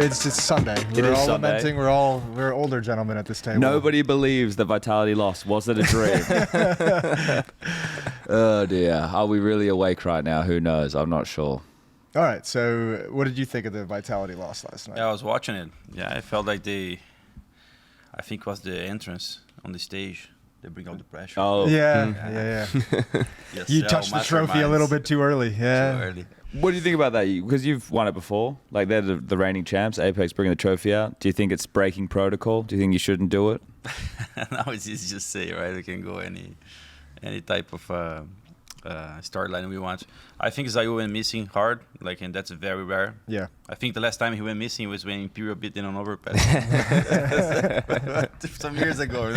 it's Sunday. We're all lamenting. We're older gentlemen at this table. Nobody believes that Vitality lost. Was it a dream? Oh dear. Are we really awake right now? Who knows? I'm not sure. All right. So, what did you think of the Vitality loss last night? Yeah, I was watching it. Yeah, I felt like I think it was the entrance on the stage. They bring out the pressure. Oh, yeah. Yes, you touched the trophy a little bit too early. Yeah. Too early. What do you think about that? Because you've won it before. Like, they're the reigning champs. Apex bringing the trophy out. Do you think it's breaking protocol? Do you think you shouldn't do it? Now it's easy to say, right? We can go any type of storyline we want. I think Zayu went missing hard, and that's very rare. Yeah. I think the last time he went missing was when Imperial beat in on overpass. Some years ago,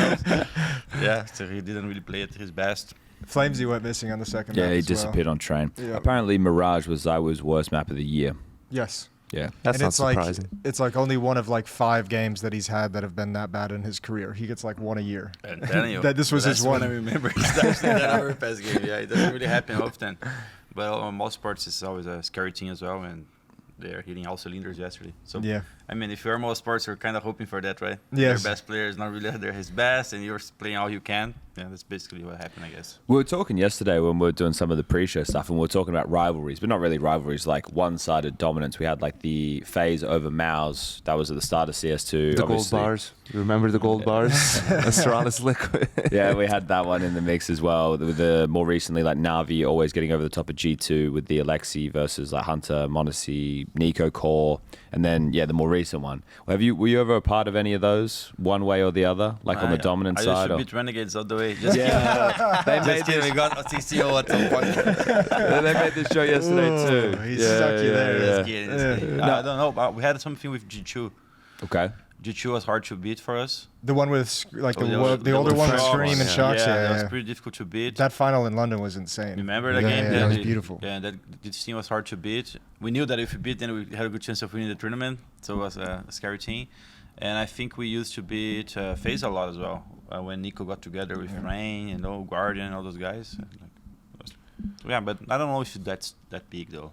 Yeah, so he didn't really play at his best. Flamesy went missing on the second map. Yeah, he disappeared on train. Yeah. Apparently, Mirage was Zywoo's worst map of the year. Yes. Yeah. That's not surprising. It's only one of 5 games that he's had that have been that bad in his career. He gets one a year. And Daniel, that this was his one. I remember that overpass game. Yeah, it doesn't really happen often. But on most sports, it's always a scary team as well, and they're hitting all cylinders yesterday. So yeah. I mean, if you're most sports, you're kind of hoping for that, right? Yes. Your best player is not really at his best, and you're playing all you can. Yeah, that's basically what happened, I guess. We were talking yesterday when we were doing some of the pre-show stuff, and we were talking about rivalries, but not really rivalries, like one-sided dominance. We had the phase over mouz. That was at the start of CS2. The gold bars. You remember the gold bars? Astralis Liquid. Yeah, we had that one in the mix as well. With the more recently, Na'Vi always getting over the top of G2 with the Alexi versus Hunter, Monacy, Nico Core, and then the more recent one. Were you ever a part of any of those, one way or the other, on the dominant side? I used to beat Renegades all the way. They made this. We got a CCO at some point. They made this show yesterday too. He stuck you there. I don't know. But we had something with G2. Okay. G2 was hard to beat for us. The one with the older one with Scream and Shocks. Yeah, that was pretty difficult to beat. That final in London was insane. Remember that game? Yeah, that was beautiful. Yeah, this team was hard to beat. We knew that if we beat, then we had a good chance of winning the tournament. So it was a scary team. And I think we used to beat FaZe a lot as well. When Nico got together with Rain, Guardian, all those guys. But I don't know if that's that big though.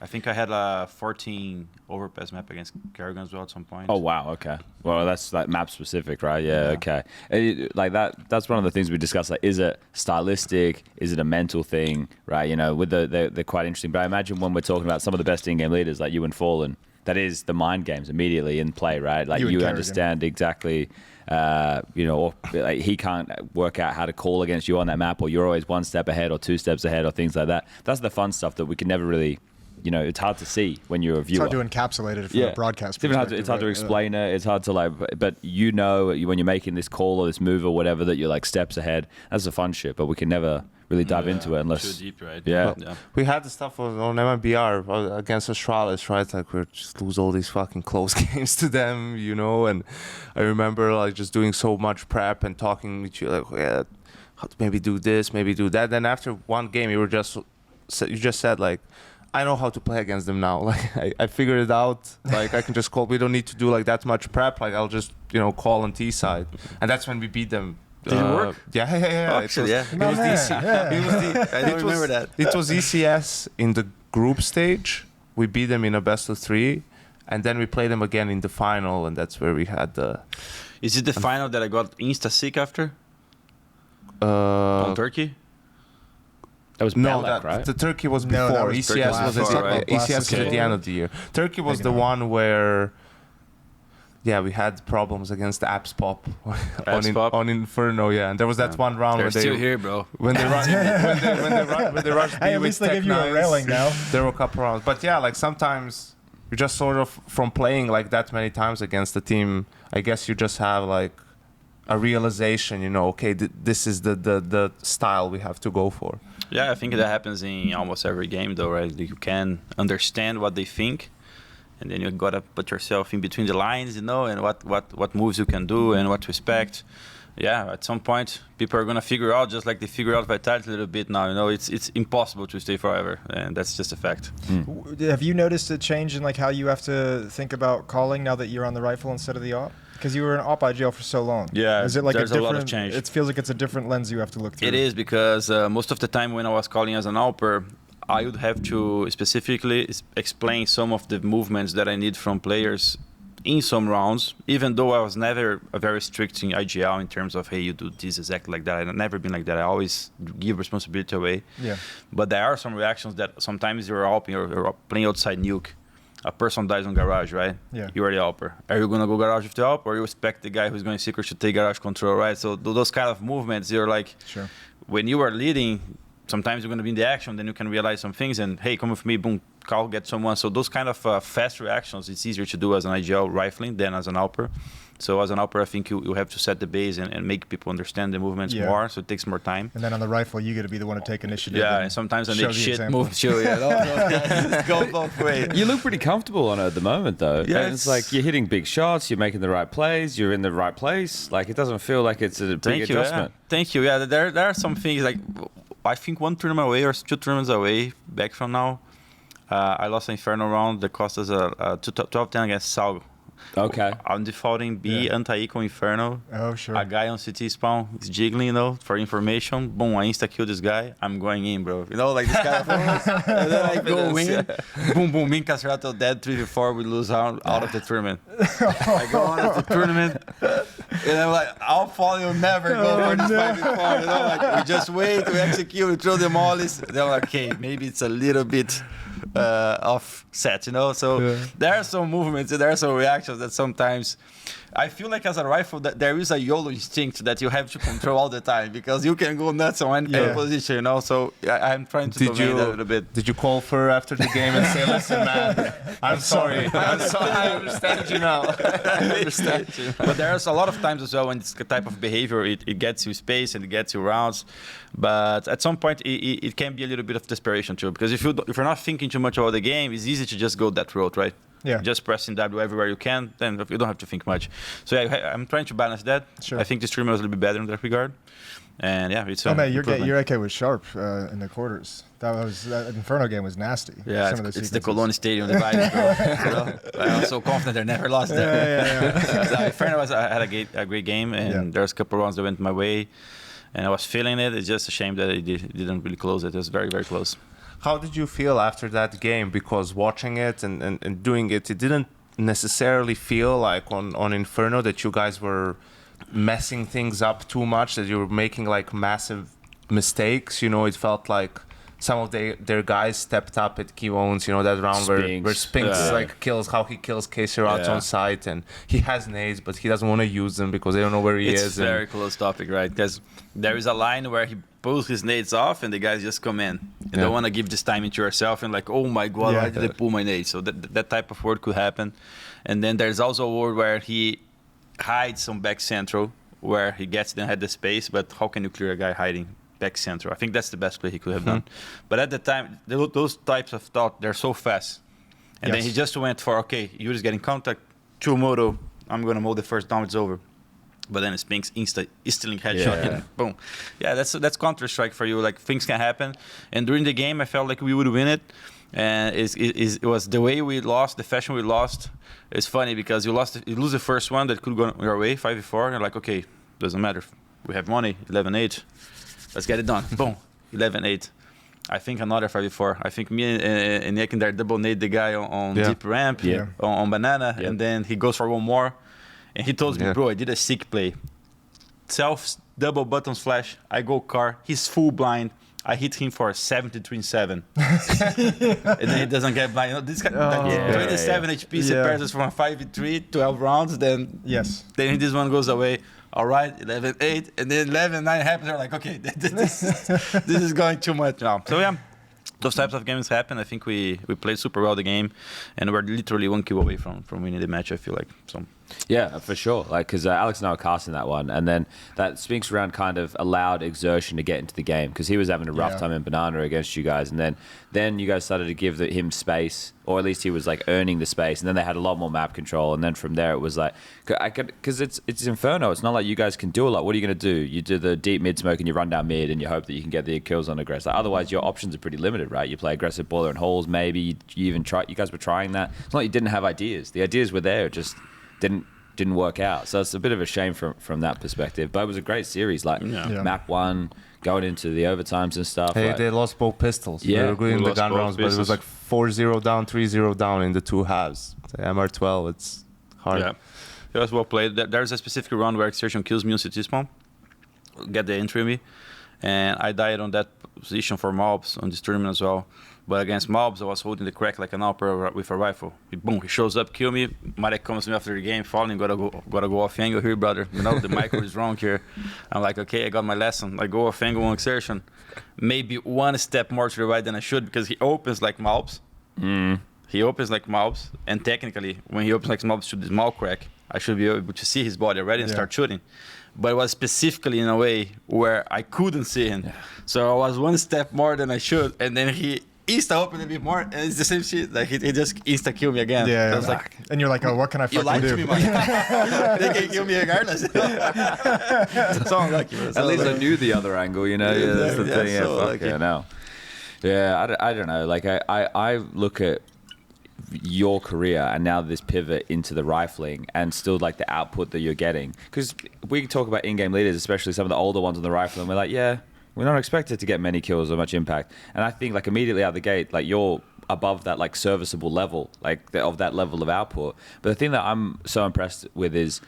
I think I had a 14 overpass map against Kerrigan as well at some point. Oh wow, okay. Well, that's map specific, right? Yeah, okay. That's one of the things we discussed. Is it stylistic? Is it a mental thing? Right? With they're quite interesting. But I imagine when we're talking about some of the best in-game leaders like you and FalleN, that is the mind games immediately in play, right? You understand exactly. He can't work out how to call against you on that map, or you're always one step ahead or 2 steps ahead or things like that. That's the fun stuff that we can never really, it's hard to see when you're a viewer. It's hard to encapsulate it from a broadcast perspective. It's hard to explain it. It's hard to but when you're making this call or this move or whatever that you're steps ahead. That's the fun shit, but we can never really dive into it unless too deep, right? Yeah. We had the stuff on MMBR against Astralis, right? We just lose all these fucking close games to them, and I remember just doing so much prep and talking with you how to maybe do this, maybe do that. Then after one game, you just said I know how to play against them now. I figured it out. I can just call. We don't need to do that much prep. I'll just call on T side, and that's when we beat them. Did it work? Yeah. Actually, it was I don't remember that. It was ECS in the group stage. We beat them in a best of 3, and then we played them again in the final, and that's where we had the. Is it the final that I got insta sick after? On Turkey. That was right? The Turkey was before. No, was ECS was right? ECS at the end of the year. Turkey was the one where. Yeah, we had problems against the Apps Pop on Inferno, and there was that one round They're where still here, bro. When they rushed at least they give you a railing now. There were a couple rounds, but sometimes you just sort of from playing that many times against the team. I guess you just have a realization, okay, this is the style we have to go for. Yeah, I think that happens in almost every game, though, right? You can understand what they think. And then you gotta put yourself in between the lines, and what moves you can do and what to expect. Yeah, at some point, people are gonna figure out, just like they figure out Vitality a little bit now. It's impossible to stay forever, and that's just a fact. Have you noticed a change in how you have to think about calling now that you're on the rifle instead of the op? Because you were in op IGL for so long. Yeah, is it there's a lot of change. It feels like it's a different lens you have to look through. It is, because most of the time when I was calling as an AWPer, I would have to specifically explain some of the movements that I need from players in some rounds, even though I was never a very strict in IGL in terms of, hey, you do this exactly like that. I've never been like that. I always give responsibility away. Yeah. But there are some reactions that sometimes you're helping or you're playing outside nuke. A person dies on garage, right? Yeah. You are the helper. Are you going to go garage with the help, or you expect the guy who's going secret to take garage control, right? So those kind of movements, you're like, Sure. when you are leading, sometimes you're going to be in the action, then you can realize some things and, hey, come with me, boom, call, get someone. So those kind of fast reactions, it's easier to do as an IGL rifling than as an helper. So as an helper, I think you have to set the base and make people understand the movements Yeah. more, so it takes more time. And then on the rifle, you get to be the one to take initiative. Yeah, and sometimes I show make the shit example. moves too. Yeah, those guys go both ways. You look pretty comfortable on it at the moment, though. Yeah, And it's like you're hitting big shots, you're making the right plays, you're in the right place. Like, it doesn't feel like it's a big Thank you. adjustment. Yeah. Thank you. Yeah, there are some things like I think one tournament away or 2 tournaments away back from now, I lost an Inferno round that cost us a 12-10 against Sal. Okay. I'm defaulting B anti-eco Inferno. Oh, sure. A guy on CT spawn is jiggling, for information. Boom, I insta-kill this guy. I'm going in, bro. Like this kind of moments. And then I go in. Boom, boom, me and Caserato dead 3v4. We lose out of the tournament. I go out of the tournament. And I'm like, I'll fall, you'll never go for this 5v4. Like, we just wait, we execute, we throw the mollies. They're like, okay, maybe it's a little bit offset, So there are some movements and there are some reactions that sometimes I feel like as a rifle that there is a YOLO instinct that you have to control all the time because you can go nuts on any position, So I'm trying to domain that a little bit. Did you call for after the game and say, listen, man, I'm sorry. I'm sorry. I understand you now. I understand you. But there's a lot of times as well when this type of behavior, it gets you space and it gets you rounds. But at some point, it can be a little bit of desperation too. Because if you're not thinking too much about the game, it's easy to just go that route, right? Yeah. Just pressing W everywhere you can, then you don't have to think much. So yeah, I'm trying to balance that. Sure. I think the streamer is a little bit better in that regard. And yeah, it's man, your improvement. AK was sharp in the quarters. That Inferno game was nasty. Yeah, Some of it's the sequences. Cologne Stadium divided, bro. I'm so confident they never lost that. Yeah. Inferno had a great game, and there's a couple rounds that went my way, and I was feeling it. It's just a shame that it didn't really close it. It was very, very close. How did you feel after that game? Because watching it and doing it, it didn't necessarily feel like on Inferno that you guys were messing things up too much, that you were making like massive mistakes. It felt like some of their guys stepped up at key owns, that round where Spinks like kills Caserato on site, and he has nades, but he doesn't want to use them because they don't know where he is. It's a very close topic, right? Because there is a line where he pulls his nades off and the guys just come in. You don't want to give this timing to yourself and like, oh my God, why did they pull my nades? So that type of word could happen. And then there's also a word where he hides some back central, where he gets then had the space, but how can you clear a guy hiding back central? I think that's the best play he could have done. But at the time, those types of thought, they're so fast. And then he just went for, okay, you're just getting contact, 2 moto, I'm going to mow the first down, it's over. But then it's Pink's Easterling headshot, and boom. Yeah, that's Counter-Strike for you. Like, things can happen. And during the game, I felt like we would win it. And it was the way we lost, the fashion we lost. It's funny because you lose the first one that could go your way, 5v4. And you're like, okay, doesn't matter. We have money, 11-8. Let's get it done. Boom, 11-8. I think another 5v4. I think me and Yekindar double nade the guy on deep ramp, on banana, and then he goes for one more. And he told me, bro, I did a sick play. Self double buttons flash. I go car. He's full blind. I hit him for 73-7. And then he doesn't get blind. This guy, 27 HP separates us from a 5v3, 12 rounds. Then this one goes away. All right, 11-8. And then 11-9 happens. They're like, okay, this is going too much now. So yeah, those types of games happen. I think we played super well the game. And we're literally 1 kill away from winning the match, I feel like. So. Yeah, for sure. Like, because Alex and I were casting that one, and then that Spinks round kind of allowed Exertion to get into the game because he was having a rough time in Banana against you guys, and then you guys started to give him space, or at least he was like earning the space, and then they had a lot more map control, and then from there it was like, because it's Inferno, it's not like you guys can do a lot. What are you going to do? You do the deep mid smoke and you run down mid, and you hope that you can get the kills on aggressor. Otherwise, your options are pretty limited, right? You play aggressive boiler and holes, maybe you even try. You guys were trying that. It's not like you didn't have ideas. The ideas were there, it just didn't didn't work out. So it's a bit of a shame from that perspective. But it was a great series. Like map 1, going into the overtimes and stuff. Hey, like, they lost both pistols. Yeah, they were good we in the lost gun both rounds, but it was like 4-0 down, 3-0 down in the 2 halves. The MR12, it's hard. Yeah, it was well played. There's a specific round where Exertion kills me on CT spawn, get the entry on me, and I died on that position for mobs on this tournament as well. But against mobs, I was holding the crack like an upper with a rifle. He shows up, kill me. Marek comes to me after the game, falling, gotta go off angle here, brother. You know, the micro is wrong here. I'm like, okay, I got my lesson. I go off angle on Exertion. Maybe one step more to the right than I should because he opens like mobs. He opens like mobs, and technically, when he opens like mobs to the small crack, I should be able to see his body already and start shooting. But it was specifically in a way where I couldn't see him. Yeah. So I was one step more than I should, and then he insta opened a bit more, and it's the same shit. Like he just insta kill me again. Yeah, I was like, and you're like, oh, what can I you fucking lied do? to me, man. They can kill me regardless. So unlucky. At least I knew the other angle, you know. Yeah, that's the thing. So Fuck yeah, no. Yeah, I don't know. Like I look at your career and now this pivot into the rifling and still like the output that you're getting, because we can talk about in-game leaders, especially some of the older ones on the rifle, and we're like, yeah, we're not expected to get many kills or much impact. And I think like immediately out the gate, like you're above that like serviceable level, like of that level of output. But the thing that I'm so impressed with is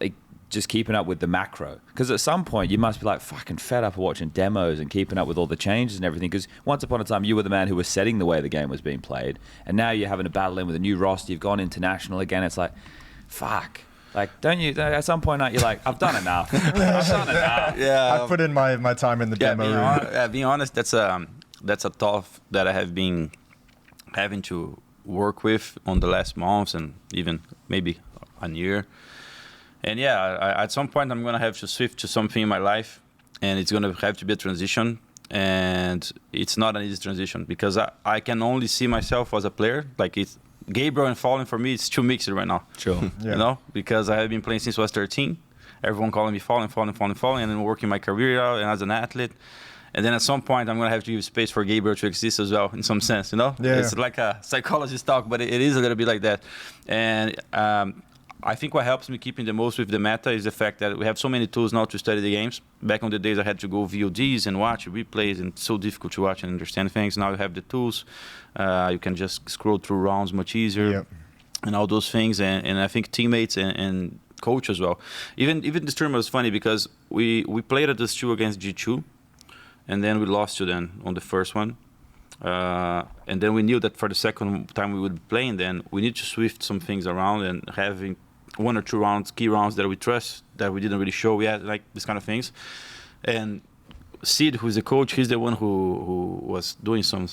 like just keeping up with the macro, because at some point you must be like fucking fed up of watching demos and keeping up with all the changes and everything, because once upon a time you were the man who was setting the way the game was being played, and now you're having to battle in with a new roster, you've gone international again. It's like fuck, like don't you at some point you're like, I've done enough. I've done enough. Yeah, I put in my time in the demo room. Being honest, that's a tough that I have been having to work with on the last months and even maybe a year. And yeah, at some point I'm gonna have to shift to something in my life, and it's gonna have to be a transition. And it's not an easy transition because I can only see myself as a player. Like it's Gabriel and FalleN for me, it's too mixed right now. Sure. Yeah. You know, because I have been playing since I was 13. Everyone calling me FalleN, and then working my career out and as an athlete. And then at some point, I'm going to have to give space for Gabriel to exist as well, in some sense, you know? Yeah. It's like a psychologist talk, but it is a little bit like that. And I think what helps me keeping the most with the meta is the fact that we have so many tools now to study the games. Back on the days, I had to go VODs and watch replays, and it's so difficult to watch and understand things. Now you have the tools. You can just scroll through rounds much easier, and all those things. And I think teammates and coach as well. Even this tournament was funny because we played at this 2 against G2, and then we lost to them on the first one. And then we knew that for the second time we would be playing, then we need to shift some things around and having 1 or 2 rounds, key rounds that we trust, that we didn't really show yet, like this kind of things. And Sid, who's the coach, he's the one who was doing some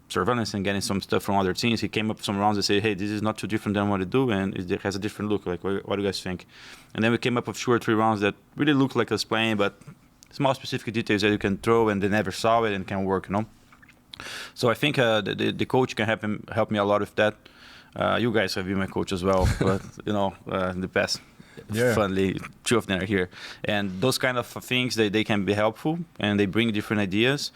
surveillance and getting some stuff from other teams. He came up with some rounds and said, hey, this is not too different than what I do, and it has a different look. Like, what do you guys think? And then we came up with 2 or 3 rounds that really looked like us playing, but small specific details that you can throw and they never saw it and can work, you know? So I think the coach can help me a lot with that. You guys have been my coach as well, but you know, in the past, funnily, 2 of them are here, and those kind of things they can be helpful, and they bring different ideas,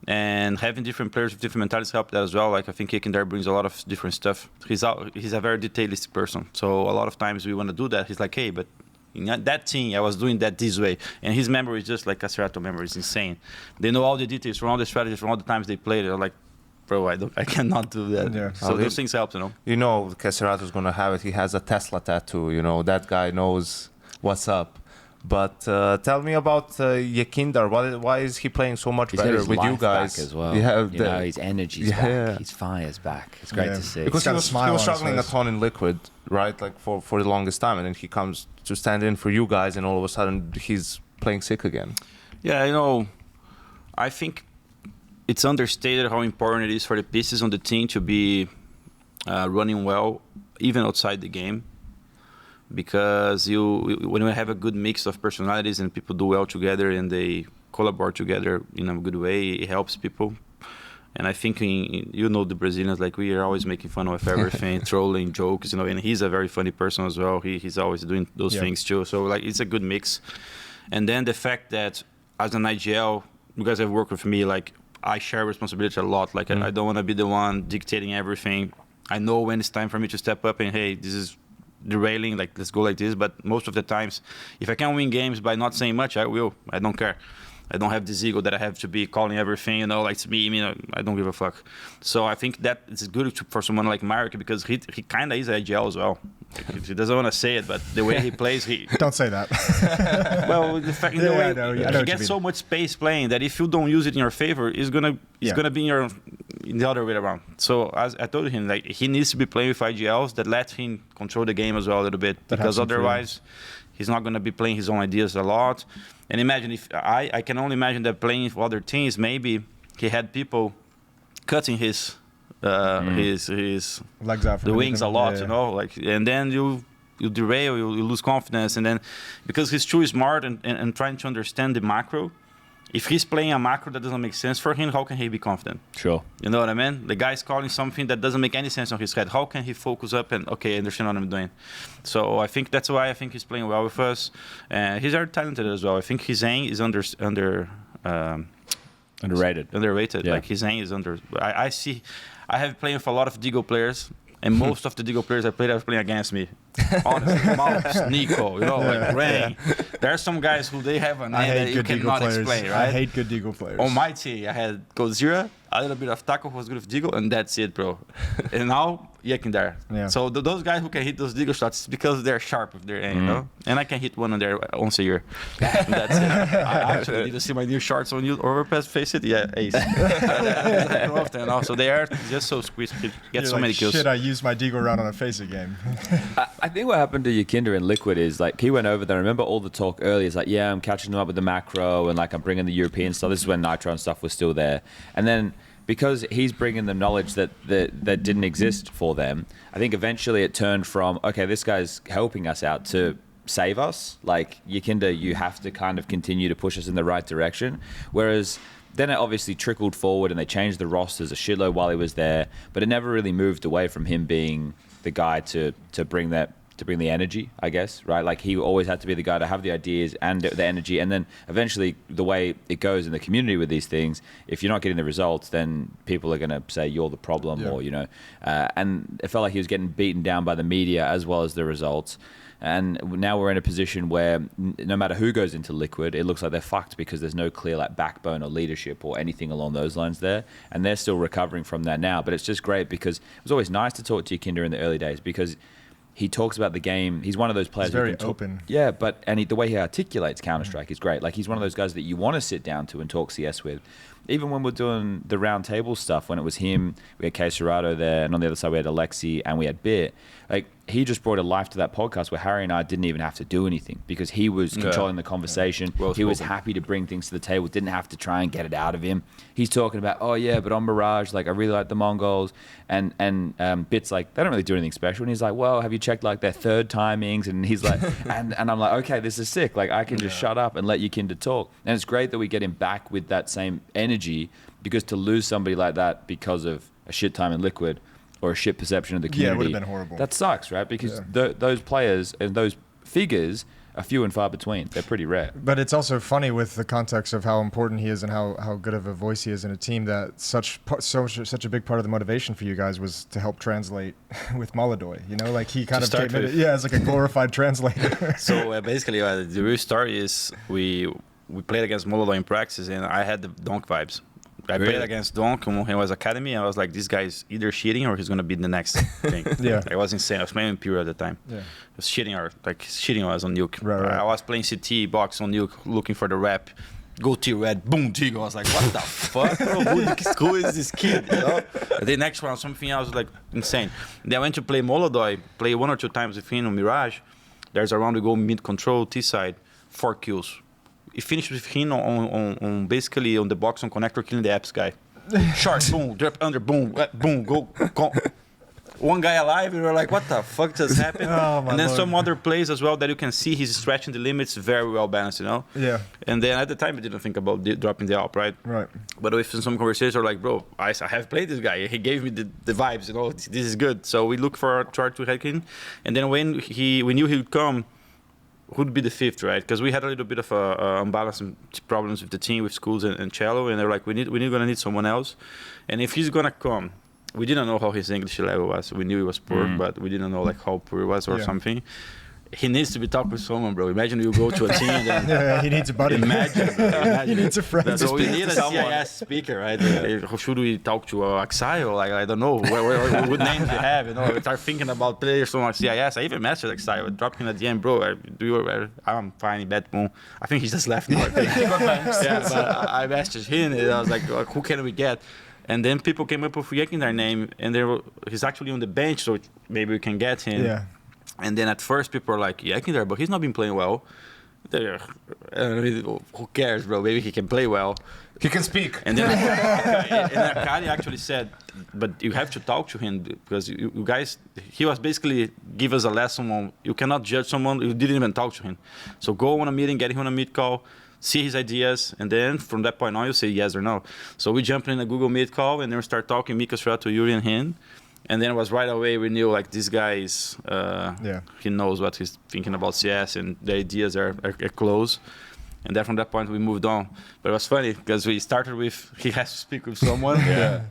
and having different players with different mentalities help that as well. Like I think Yekindar brings a lot of different stuff. He's a very detailistic person, so a lot of times we want to do that. He's like, hey, but in that team, I was doing that this way. And his memory is just like Caserato memory. It's insane. They know all the details from all the strategies, from all the times they played. They're like, bro, I cannot do that. Yeah. So those things help, you know. You know, Caserato's going to have it. He has a Tesla tattoo. You know, that guy knows what's up. But tell me about Yekindar. Why is he playing so much better with you guys? Back as well. Yeah, you know, his energy's back. His fire's back. It's great to see. Because he was struggling a ton in Liquid, right? Like for the longest time, and then he comes to stand in for you guys, and all of a sudden he's playing sick again. Yeah, you know, I think it's understated how important it is for the pieces on the team to be running well, even outside the game. Because when you have a good mix of personalities and people do well together and they collaborate together in a good way, it helps people. And I think you know the Brazilians, like we are always making fun of everything, trolling, jokes, you know. And he's a very funny person as well. He's always doing those things too. So like it's a good mix. And then the fact that as an IGL, you guys have worked with me, like I share responsibility a lot. Like I don't want to be the one dictating everything. I know when it's time for me to step up and hey, this is derailing, like let's go like this. But most of the times, if I can win games by not saying much, I will. I don't care. I don't have this ego that I have to be calling everything, you know, like it's me, you know, I don't give a fuck. So I think that it's good for someone like Marek because he kind of is IGL as well. He doesn't want to say it, but the way he plays, he... Don't say that. Well, the fact, the way he gets so much space playing that if you don't use it in your favor, it's gonna be in the other way around. So as I told him, like he needs to be playing with IGLs that let him control the game as well a little bit, because otherwise he's not gonna be playing his own ideas a lot. And imagine if I can only imagine that playing with other teams, maybe he had people cutting his legs out from the wings a lot, you know, like, and then you derail, you lose confidence, and then because he's too smart and trying to understand the macro, if he's playing a macro that doesn't make sense for him, how can he be confident? Sure. You know what I mean? The guy's calling something that doesn't make any sense on his head. How can he focus up and, okay, understand what I'm doing? So I think that's why I think he's playing well with us. He's very talented as well. I think his aim is underrated. Yeah. Like his aim is I have played with a lot of Deagle players, and most of the Deagle players I played, I was playing against me. Honestly, mouz, Nico, you know, like Rain. There are some guys who they have a name that you cannot explain, right? I hate good Deagle players. On my team, I had Coldzera, a little bit of Taco who was good with Deagle, and that's it, bro. And now, Yekindar. Yeah. So those guys who can hit those Deagle shots, it's because they're sharp with their aim, you know? And I can hit one on there once a year. And that's it. I actually need to see my new shorts on you, overpass, face it, yeah, ace. Often, you know? So they are just so squeezed, get so many kills. Shit, I used my Deagle round on a Faceit game. I think what happened to Yekindar in Liquid is like he went over there. I remember all the talk earlier. It's like, yeah, I'm catching them up with the macro and like I'm bringing the European stuff. This is when Nitro and stuff was still there. And then because he's bringing them knowledge that didn't exist for them, I think eventually it turned from, okay, this guy's helping us out to save us. Like, Yekindar, you have to kind of continue to push us in the right direction. Whereas then it obviously trickled forward and they changed the rosters a shitload while he was there, but it never really moved away from him being the guy to bring the energy, I guess, right? Like he always had to be the guy to have the ideas and the energy, and then eventually the way it goes in the community with these things, if you're not getting the results, then people are going to say you're the problem, or, you know, and it felt like he was getting beaten down by the media as well as the results. And now we're in a position where no matter who goes into Liquid, it looks like they're fucked because there's no clear like backbone or leadership or anything along those lines there. And they're still recovering from that now. But it's just great because it was always nice to talk to Yekindar in the early days because he talks about the game. He's one of those players. He's very who can open. Yeah, but the way he articulates Counter-Strike is great. Like he's one of those guys that you want to sit down to and talk CS with. Even when we're doing the round table stuff, when it was him, we had K Serato there, and on the other side we had Alexi and we had Bit. Like he just brought a life to that podcast where Harry and I didn't even have to do anything because he was controlling the conversation. Well he was spoken. happy to bring things to the table, didn't have to try and get it out of him. He's talking about, oh yeah, but on Mirage, like I really like the Mongols, and Bit's like, they don't really do anything special, and he's like, well, have you checked like their third timings? And he's like, and I'm like, okay, this is sick. Like I can just shut up and let Yekindar talk, and it's great that we get him back with that same energy because to lose somebody like that because of a shit time in Liquid or a shit perception of the community, Yeah, it would have been horrible. That sucks, right? Because those players and those figures are few and far between. They're pretty rare. But it's also funny with the context of how important he is and how good of a voice he is in a team that such a big part of the motivation for you guys was to help translate with Molodoy. You know, like he kind of came in, as like a glorified translator. So basically, the real story is we played against Molodoy in practice, and I had the Donk vibes. I played against Donk when he was academy, and I was like, this guy's either cheating or he's going to be the next thing. I was insane. I was playing Imperial at the time. I was cheating I was on Nuke. Right. I was playing CT box on Nuke, looking for the rep. Go T-Red, boom, Tigo. I was like, what the fuck, bro? Who is this kid? You know? The next round, something else was like insane. Then I went to play Molodoy, play 1 or 2 times with him on Mirage. There's a round we go mid control, T side, 4 kills. He finished with him on basically on the box on connector, killing the apps guy. Short, boom, drop under, boom, boom, go. One guy alive, and we're like, what the fuck just happened? And then some other plays as well that you can see he's stretching the limits, very well balanced, you know? Yeah. And then at the time, I didn't think about dropping the AWP, right? Right. But with some conversations, we're like, bro, I have played this guy. He gave me the vibes, you know, this is good. So we look for try to hack in. And then when we knew he would come, who'd be the 5th, right? Because we had a little bit of unbalanced problems with the team, with schools and cello, and they're like, we're gonna need someone else. And if he's gonna come we didn't know how his English level was. We knew he was poor, but we didn't know like how poor he was or something. He needs to be talking with someone, bro. Imagine you go to a team and then he needs a buddy. Imagine, he needs a friend. So we need a CIS speaker, right? Who should we talk to? Axai or like I don't know. What names you have? You know, we start thinking about players from CIS. I even messaged Axai. I dropped him at the end, bro. I'm fine in bad mood. I think he just left now. But I messaged him and I was like, who can we get? And then people came up with Yekindar name, and he's actually on the bench, so maybe we can get him. Yeah. And then at first people are like, Yekindar, but he's not been playing well. Who cares, bro? Maybe he can play well. He can speak. And then Akari actually said, but you have to talk to him because you guys, he was basically give us a lesson on you cannot judge someone you didn't even talk to him. So go on a meeting, get him on a meet call, see his ideas, and then from that point on, you say yes or no. So we jumped in a Google Meet call, and then we start talking Mika to Yuri and him. And then it was right away we knew like this guy is, he knows what he's thinking about CS, and the ideas are close. And then from that point we moved on. But it was funny because we started with he has to speak with someone.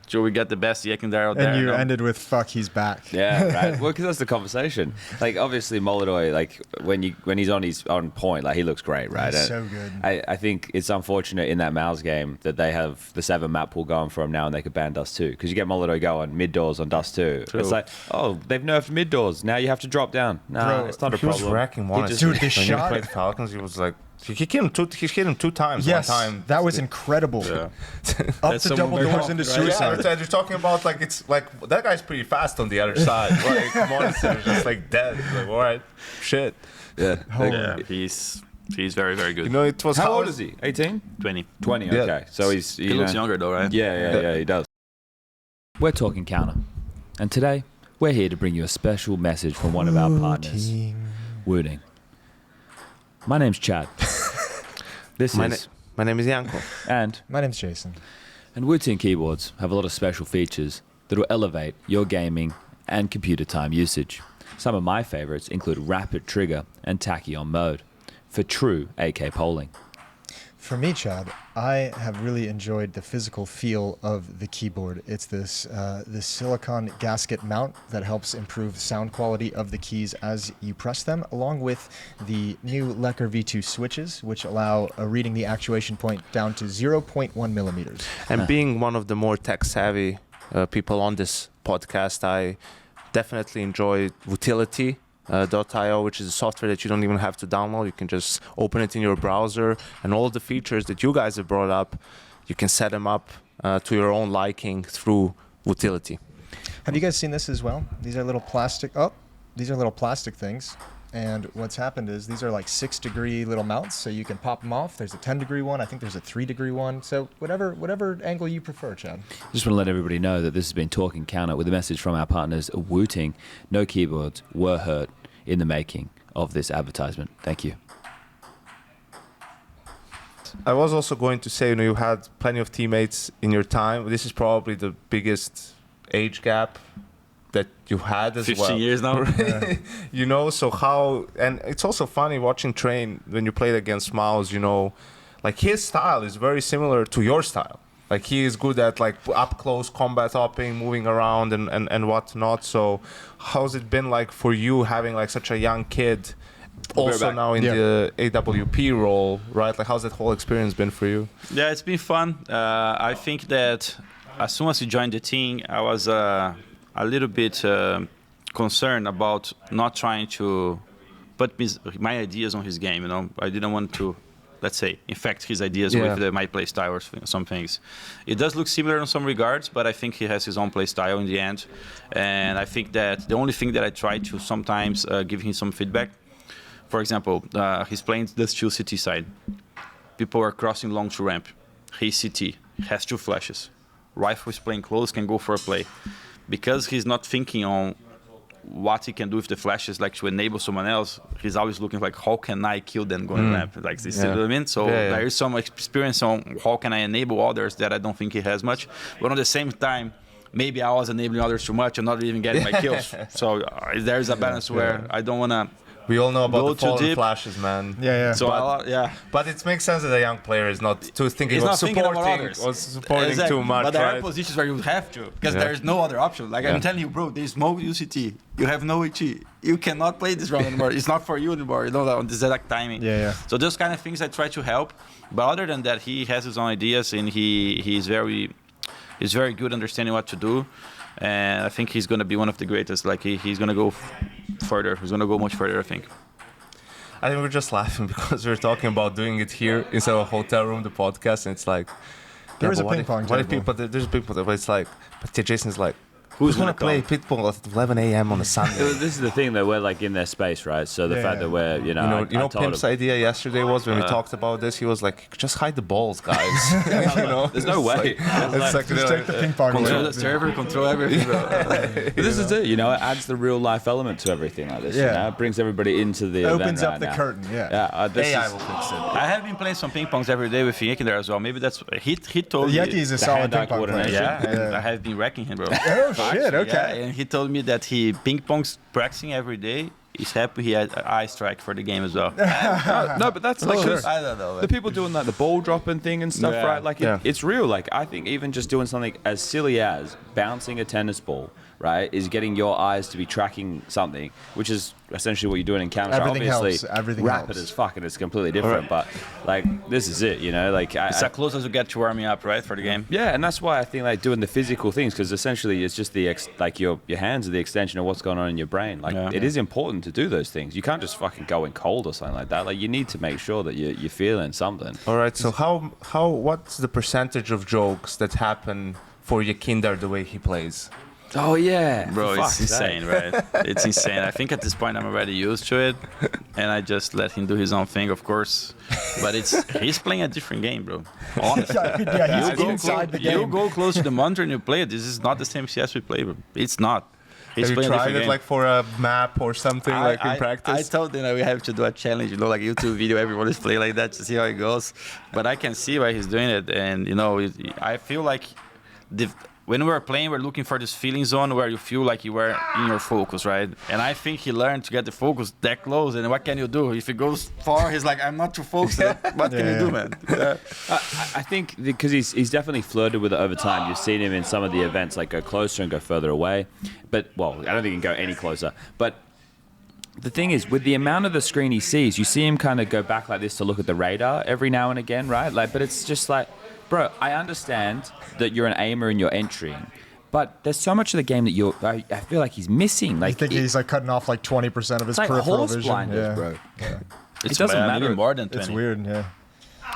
So we got the best Yekindar out there. And you ended with fuck, he's back. Yeah, right. Well, because that's the conversation. Like obviously Molodoy, like when he's on point, like he looks great, right? He's so good. I think it's unfortunate in that mouz game that they have the 7 map pool going for him now, and they could ban Dust 2 because you get Molodoy going mid doors on Dust 2. True. It's like, oh, they've nerfed mid doors. Now you have to drop down. No, Bro, it's not a He was problem. wrecking one. Dude, the shot. When he played Falcons, he was like, he hit him 2 times. Yes, one time. that was incredible. Yeah. Up That's to some double very doors hot, into right? suicide. Yeah, you're talking about like it's like that guy's pretty fast on the other side. Like Monster is just like dead. Like all right, shit. Yeah. Yeah, he's very, very good. You know, it was How old is he? 18? 20. 20, Yeah. okay. So he's... He looks younger though, right? Yeah, he does. We're talking counter. And today, we're here to bring you a special message from one of our partners, Wooting. My name's Chad. My name is Janko. And My name's Jason. Wooting keyboards have a lot of special features that will elevate your gaming and computer time usage. Some of my favorites include rapid trigger and tachyon mode for true AK polling. For me, Chad, I have really enjoyed the physical feel of the keyboard. It's this silicone gasket mount that helps improve sound quality of the keys as you press them, along with the new Lecker V2 switches, which allow reading the actuation point down to 0.1 millimeters. And being one of the more tech-savvy people on this podcast, I definitely enjoy Utility. .io, which is a software that you don't even have to download. You can just open it in your browser, and all the features that you guys have brought up, you can set them up to your own liking through Utility. Have you guys seen this as well? These are little plastic. These are little plastic things. And what's happened is these are like 6-degree little mounts, so you can pop them off. There's a 10-degree one. I think there's a 3-degree one. So whatever angle you prefer, Chad. Just want to let everybody know that this has been Talking Counter with a message from our partners, Wooting. No keyboards were hurt in the making of this advertisement. Thank you. I was also going to say, you had plenty of teammates in your time. This is probably the biggest age gap that you had as 15 well. years now. So how, and it's also funny watching Train when you played against mouz, like his style is very similar to your style. Like he is good at like up close combat hopping, moving around and whatnot. So how's it been like for you having like such a young kid also now in the AWP role, right? Like how's that whole experience been for you? Yeah, it's been fun. I think that as soon as he joined the team, I was a little bit concerned about not trying to put my ideas on his game. I didn't want to, let's say, infect his ideas with my play style or some things. It does look similar in some regards, but I think he has his own play style in the end. And I think that the only thing that I try to sometimes give him some feedback. For example, he's playing the steel CT side. People are crossing long to ramp. He's CT, he has 2 flashes. Rifle is playing close, can go for a play. Because he's not thinking on what he can do with the flashes, like to enable someone else, he's always looking like, how can I kill them going ramp? Like, you see what I mean? So there is some experience on how can I enable others that I don't think he has much. But at the same time, maybe I was enabling others too much and not even getting my kills. So there's a balance where I don't want to We all know about Go the too FalleN deep. flashes, man. Yeah. So But it makes sense that a young player is not too thinking He's of not thinking about supporting, others. or supporting Exactly. too much, But there right? are positions where you have to, because Yeah. there's no other option. Like Yeah. I'm telling you, bro, there's no UCT. You have no HE. You cannot play this round anymore. It's not for you anymore. You know, on this exact timing. Yeah. So those kind of things I try to help. But other than that, he has his own ideas, and he's very good understanding what to do. And I think he's going to be one of the greatest. Like he's going to go further. He's going to go much further, I think. I think we're just laughing because we're talking about doing it here instead of a hotel room, the podcast, and it's like There is a but what ping if- pong what if table. people? There's people, but it's like, but Jason's like, who's gonna play ping pong at 11 a.m. on a Sunday? This is the thing that we're like in their space, right? So the fact that we're, You know, I told Pimp's him, idea yesterday was when we talked about this. He was like, "Just hide the balls, guys." You know, there's no way. it's like, Just take the ping pong Control away. the server, control everything. But this is it, it adds the real life element to everything like this. Yeah. It brings everybody into the event Opens up right the now. curtain, yeah. Yeah, this AI is, will fix it. I have been playing some ping pongs every day with Yekindar as well. Maybe that's he told me. Yeki is a The solid hand-eye ping pong player. coordination. Yeah, I have been wrecking him, bro. Oh shit! Okay. Yeah, and he told me that he ping pongs practicing every day. He's happy he had an eye strike for the game as well. no, but that's like sure. 'cause I don't know. the people doing like the ball dropping thing and stuff, Yeah. right? Like it's real. Like I think even just doing something as silly as bouncing a tennis ball, right, is getting your eyes to be tracking something, which is essentially what you're doing in Counter. Everything Obviously, helps. Everything rapid helps. as fuck, and it's completely different. But like this is it, Like It's as close as you get to warming up, right, for the game. yeah, and that's why I think like doing the physical things, because essentially it's just like your hands are the extension of what's going on in your brain. Like Yeah. it is important to do those things. You can't just fucking go in cold or something like that. Like you need to make sure that you're feeling something. All right. So what's the percentage of jokes that happen for Yekindar the way he plays? Oh yeah, Bro, for it's fuck's sake. insane, right? It's insane. I think at this point I'm already used to it, and I just let him do his own thing, of course. But he's playing a different game, bro. Honestly. Yeah, he's You inside the you game. go close to the monitor and you play it. This is not the same CS we play, bro. It's not. He's Have you playing a tried different it game. like for a map or something like in practice? I told them that we have to do a challenge, like a YouTube video. Everyone is playing like that to see how it goes. But I can see why he's doing it, and I feel like when we're playing, we're looking for this feeling zone where you feel like you were in your focus, right? And I think he learned to get the focus that close. And what can you do? If it goes far, he's like, I'm not too focused. What can you do, man? Yeah. I think because he's definitely flirted with it over time. You've seen him in some of the events like go closer and go further away. But I don't think he can go any closer. But the thing is, with the amount of the screen he sees, you see him kind of go back like this to look at the radar every now and again, right? Like, but it's just like, bro, I understand that you're an aimer and you're entering, but there's so much of the game that I feel like he's missing. Like, I think he's like cutting off like 20% of his it's like peripheral horse vision. blinders, bro. It's It doesn't maybe matter. more than 20. It's weird, yeah.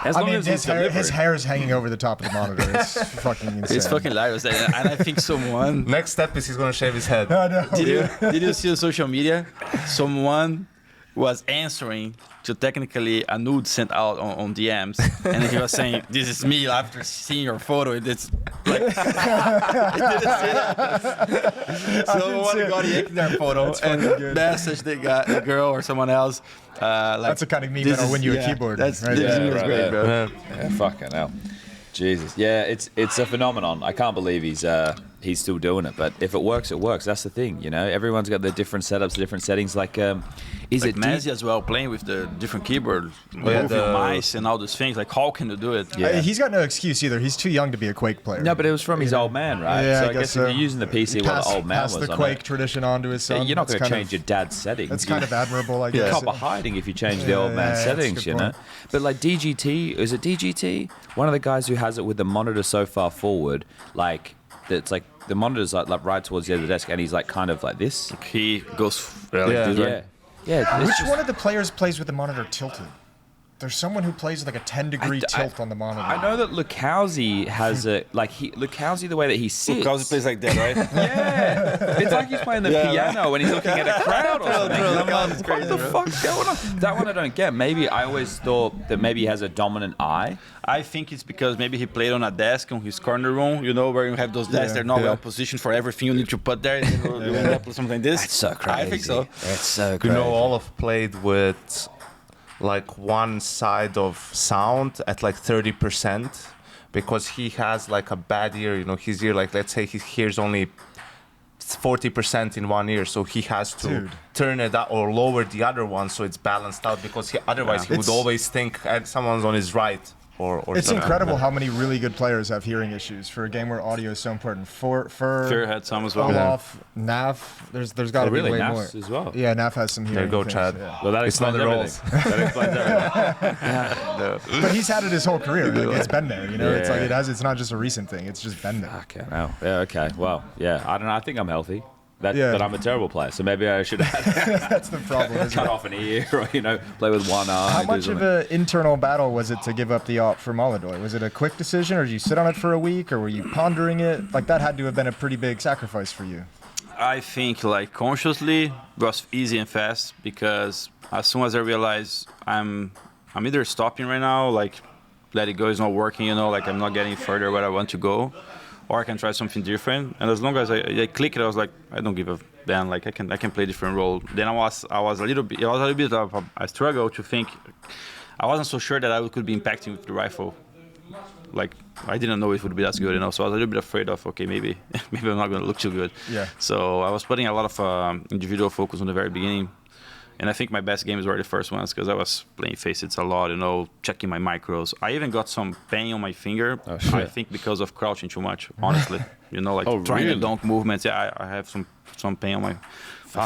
As I long mean, as he's his hair is hanging over the top of the monitor. It's fucking insane. It's fucking hilarious. And I think someone... Next step is he's gonna shave his head. No, no. Did you see on social media? Someone was answering to technically a nude sent out on DMs, and he was saying, "This is me." After seeing your photo, it's like you didn't see that. Someone see it. got a Yekindar photo and messaged the girl or someone else. Like, That's the kind of meme this that'll win you is- a keyboard. That's right this there. is great, bro. Yeah, fucking hell. Jesus. Yeah, it's a phenomenon. I can't believe he's still doing it. But if it works, it works. That's the thing, Everyone's got their different setups, different settings. Like, is Like it Messi as well, playing with the different keyboard, yeah, moving the- mice and all those things. Like, how can you do it? He's got no excuse either. He's too young to be a Quake player. No, but it was from his old man, right? Yeah, so I guess if so. you're using the PC while the old man Pass was the on Quake it, tradition on to his son. you're not going to That's kind change your dad's settings. That's kind of admirable, I guess. Copper hiding if you change the old man's Yeah, that's a settings, good point. But like DGT, is it DGT? One of the guys who has it with the monitor so far forward, like it's like the monitor's like right towards the end of the desk, and he's like kind of like this. He goes like Yeah. this, right? Yeah. Which one of the players plays with the monitor tilted? There's someone who plays with like a 10-degree tilt on the monitor. I know that Lukowski has a Lukowski the way that he sits. Because he plays like that, right? Yeah, it's like he's playing the piano and he's looking at a crowd or something. bro, And I'm like, that's what crazy, the bro. fuck's going on? That one I don't get. Maybe I always thought that maybe he has a dominant eye. I think it's because maybe he played on a desk on his corner room, where you have those desks, they're not well positioned for everything you need to put there. And you end up with something like this. That's so crazy. I think so. It's so You crazy. know, Olaf played with like one side of sound at like 30% because he has like a bad ear. His ear, like let's say he hears only 40% in 1 year, so he has to turn it up or lower the other one so it's balanced out, because otherwise he would always think someone's on his right. It's incredible how many really good players have hearing issues for a game where audio is so important. FURIA had some as well. Olaf, Naf, there's got to be way more. As well. Yeah, Naf has some hearing. There you go, things, Chad. Yeah. Well, that explains everything. That explains everything. But he's had it his whole career. Like, it's been there, you know. It's like it's not just a recent thing. It's just been there. Okay, no. Yeah, okay. Well, yeah. I don't know. I think I'm healthy. But I'm a terrible player, so maybe I should have That's the problem. cut off an ear, or play with one eye. How much of an internal battle was it to give up the op for Molodoy? Was it a quick decision, or did you sit on it for a week, or were you pondering it? Like, that had to have been a pretty big sacrifice for you. I think, like, consciously it was easy and fast, because as soon as I realized I'm either stopping right now, like let it go, it's not working, like I'm not getting further where I want to go, or I can try something different. And as long as I click it, I was like, I don't give a damn. Like I can play a different role. Then I was a little bit of a struggle to think. I wasn't so sure that I could be impacting with the rifle. Like I didn't know if it would be that good, So I was a little bit afraid of, okay, maybe I'm not going to look too good. Yeah. So I was putting a lot of individual focus on the very beginning. And I think my best games were the first ones, because I was playing facets a lot, checking my micros. I even got some pain on my finger, I think because of crouching too much, honestly. Trying the dunk movements. Yeah, I have some pain on my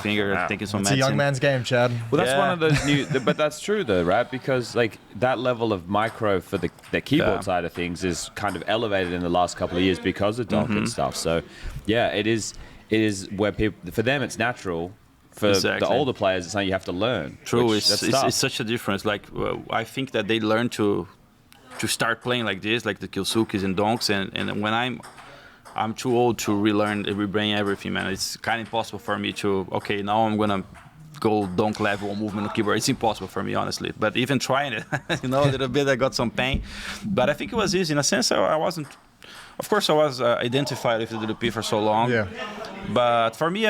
finger, taking some medicine. It's a young man's game, Chad. Well, that's one of those new, but that's true though, right? Because like that level of micro for the keyboard side of things is kind of elevated in the last couple of years because of dunk and stuff. So yeah, it is where people, for them it's natural. For the older players, it's something you have to learn. True, it's such a difference. Like I think that they learn to start playing like this, like the Kilsukis and donks, and when I'm too old to relearn, rebrain everything, man. It's kind of impossible for me to, okay, now I'm gonna go donk level movement on keyboard. It's impossible for me, honestly. But even trying it, a little bit, I got some pain. But I think it was easy in a sense. I wasn't. Of course, I was identified with the DDP for so long. Yeah. But for me,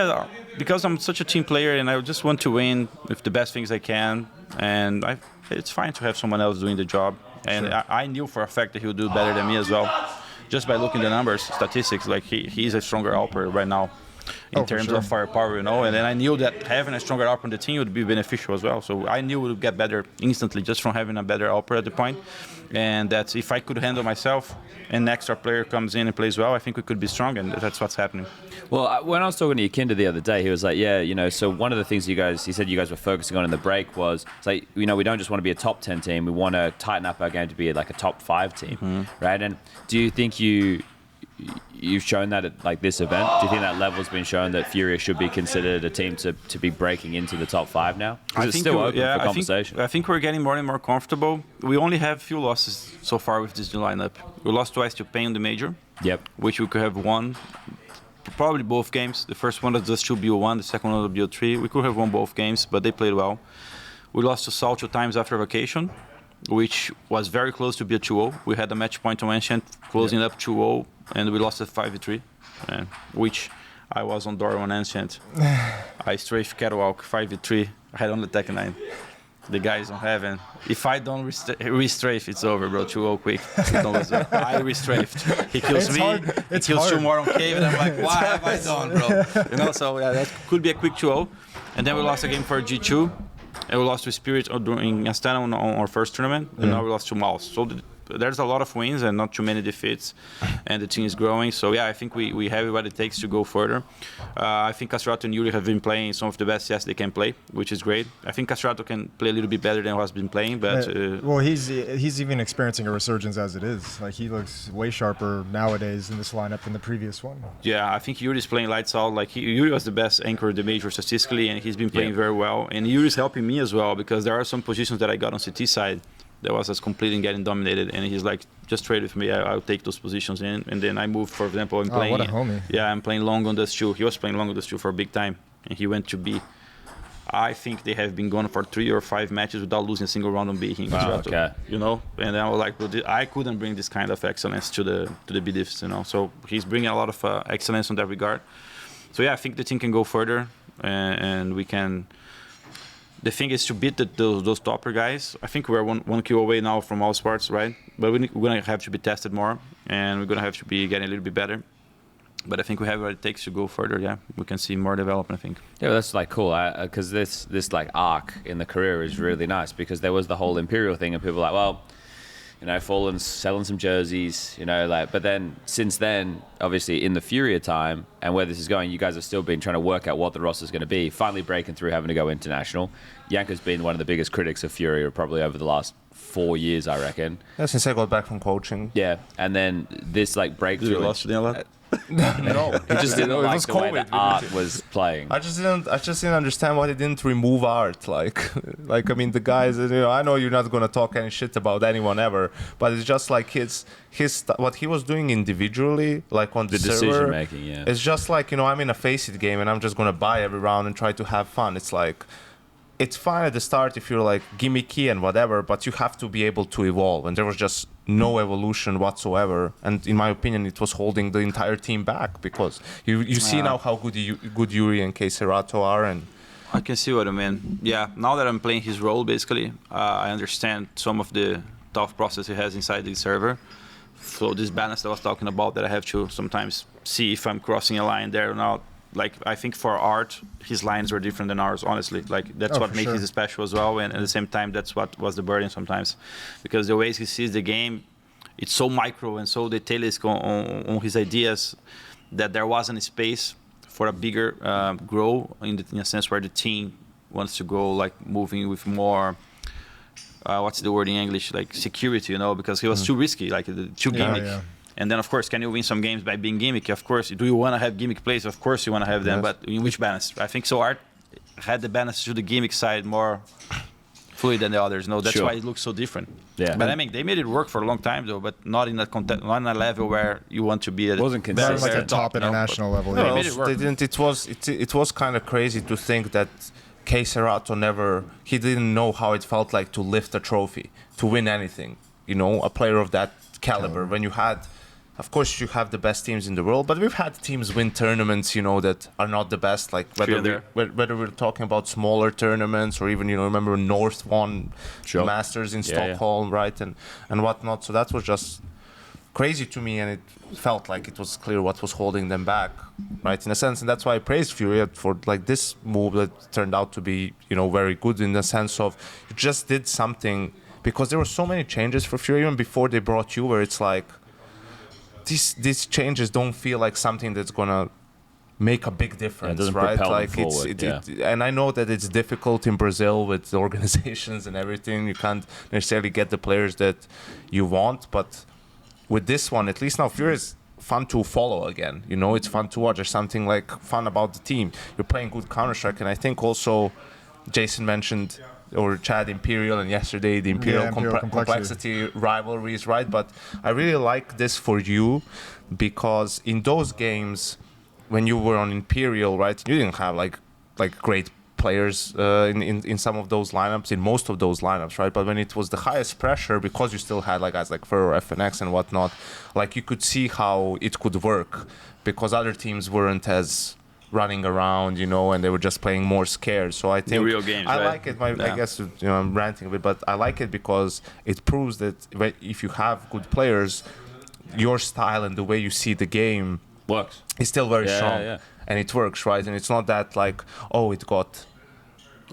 because I'm such a team player and I just want to win with the best things I can, and it's fine to have someone else doing the job. And I knew for a fact that he would do better than me as well, just by looking at the numbers, statistics. Like he's a stronger AWPer right now in terms of firepower, And then I knew that having a stronger AWPer on the team would be beneficial as well. So I knew it would get better instantly just from having a better AWPer at the point. And that if I could handle myself and an extra player comes in and plays well, I think we could be strong, and that's what's happening. Well, when I was talking to Yekindar the other day, he was like, so one of the things he said you guys were focusing on in the break was, it's like, we don't just want to be a top 10 team, we want to tighten up our game to be like a top 5 team, right? And do you think you've shown that at like this event? Do you think that level's been shown that FURIA should be considered a team to be breaking into the top 5 now? Because it's still open for conversation. I think we're getting more and more comfortable. We only have few losses so far with this new lineup. We lost twice to Pain in the major, which we could have won. Probably both games. The first one was just 2-0-1, the second one was 2-0-3. We could have won both games, but they played well. We lost to Sal 2 times after vacation, which was very close to be a 2-0. We had a match point on Ancient closing up 2-0, and we lost at 5-3, which I was on door on Ancient. I strafed Catwalk 5-3. I had on the Tech 9. The guys don't have it. If I don't restrafe, it's over, bro. 2-0 quick. I restrafed. He kills me. He kills 2 more on Cave, and I'm like, what have I done, bro? So yeah, that could be a quick 2-0. And then we lost a game for G2. And we lost to Spirit during Astana on our first tournament. And now we lost to mouz. So there's a lot of wins and not too many defeats, and the team is growing. So yeah, I think we have what it takes to go further. I think Castrato and Yuri have been playing some of the best CS they can play, which is great. I think Castrato can play a little bit better than he has been playing, but well, he's even experiencing a resurgence as it is. Like he looks way sharper nowadays in this lineup than the previous one. Yeah, I think Yuri's playing lights out. Like Yuri was the best anchor in the major statistically, and he's been playing very well. And Yuri's helping me as well, because there are some positions that I got on CT side that was as complete and getting dominated, and he's like, just trade with me, I'll take those positions in. And then I moved, for example, I'm playing. What a homie. Yeah, I'm playing long on the Stu. He was playing long on the Stu for a big time, and he went to B. I think they have been gone for 3 or 5 matches without losing a single round on B. Okay. And I was like, I couldn't bring this kind of excellence to the B diffs, So he's bringing a lot of excellence in that regard. So yeah, I think the team can go further, and we can. The thing is to beat those topper guys. I think we're one kill away now from all sports, right? But we're going to have to be tested more, and we're going to have to be getting a little bit better. But I think we have what it takes to go further. Yeah, we can see more development, I think. Yeah, well, that's like cool because this like arc in the career is really nice because there was the whole Imperial thing and people were like, well, you know, FalleN's selling some jerseys, you know, like, but then since then, obviously in the FURIA time and where this is going, you guys have still been trying to work out what the roster is going to be, finally breaking through, having to go international. Yanka's been one of the biggest critics of FURIA probably over the last 4 years, I reckon. Yeah, since I got back from coaching. Yeah, and then this like breakthrough. You lost a lot? No, He just didn't like was the way COVID. the art was playing. I just didn't understand why they didn't remove art. Like I mean, the guys. You know, I know you're not gonna talk any shit about anyone ever, but it's just like his what he was doing individually, like on the server, decision making. Yeah, it's just like, you know, I'm in a face it game and I'm just gonna buy every round and try to have fun. It's like, it's fine at the start if you're like gimmicky and whatever, but you have to be able to evolve. And there was just no evolution whatsoever. And in my opinion, it was holding the entire team back because you see now how good Yuri and Coldzera are. And I can see what I mean. Yeah, now that I'm playing his role, basically, I understand some of the tough process he has inside the server. So this balance that I was talking about, that I have to sometimes see if I'm crossing a line there or not. Like, I think for art, his lines were different than ours, honestly. Like, that's what makes him special as well. And at the same time, that's what was the burden sometimes. Because the ways he sees the game, it's so micro and so detailed on his ideas that there wasn't space for a bigger grow in a sense where the team wants to go, like, moving with more, what's the word in English? Like, security, you know, because he was too risky, like, too gimmick. Yeah. And then, of course, can you win some games by being gimmicky? Of course. Do you want to have gimmick plays? Of course you want to have them, but in which balance? I think so art had the balance to the gimmick side more fluid than the others. No, that's why it looks so different. Yeah. But I mean, they made it work for a long time, though, but not in a level where you want to be at. It wasn't consistent. Like a top international level. No, they didn't. It was kind of crazy to think that Coldzera he didn't know how it felt like to lift a trophy, to win anything. You know, a player of that caliber. When you had, of course, you have the best teams in the world, but we've had teams win tournaments, you know, that are not the best. Like whether we're talking about smaller tournaments or even, you know, remember North won Masters in Stockholm, right, and whatnot. So that was just crazy to me, and it felt like it was clear what was holding them back, right, in a sense. And that's why I praised FURIA for like this move that turned out to be, you know, very good in the sense of you just did something, because there were so many changes for FURIA even before they brought you, where it's like, these changes don't feel like something that's gonna make a big difference, right? Like and I know that it's difficult in Brazil with the organizations and everything. You can't necessarily get the players that you want, but with this one, at least now, FURIA is fun to follow again. You know, it's fun to watch. There's something like fun about the team. You're playing good Counter-Strike, and I think also Jason mentioned, or Chad, Imperial, and yesterday the Imperial complexity rivalries, right? But I really like this for you because in those games, when you were on Imperial, right, you didn't have like great players in some of those lineups, in most of those lineups, right? But when it was the highest pressure, because you still had like guys like FURIA, FNX, and whatnot, like you could see how it could work because other teams weren't as running around, you know, and they were just playing more scared. So I think the real games, I like it. I guess, you know, I'm ranting a bit, but I like it because it proves that if you have good players, your style and the way you see the game works. Is still very strong, and it works, right? And it's not that like, oh, it got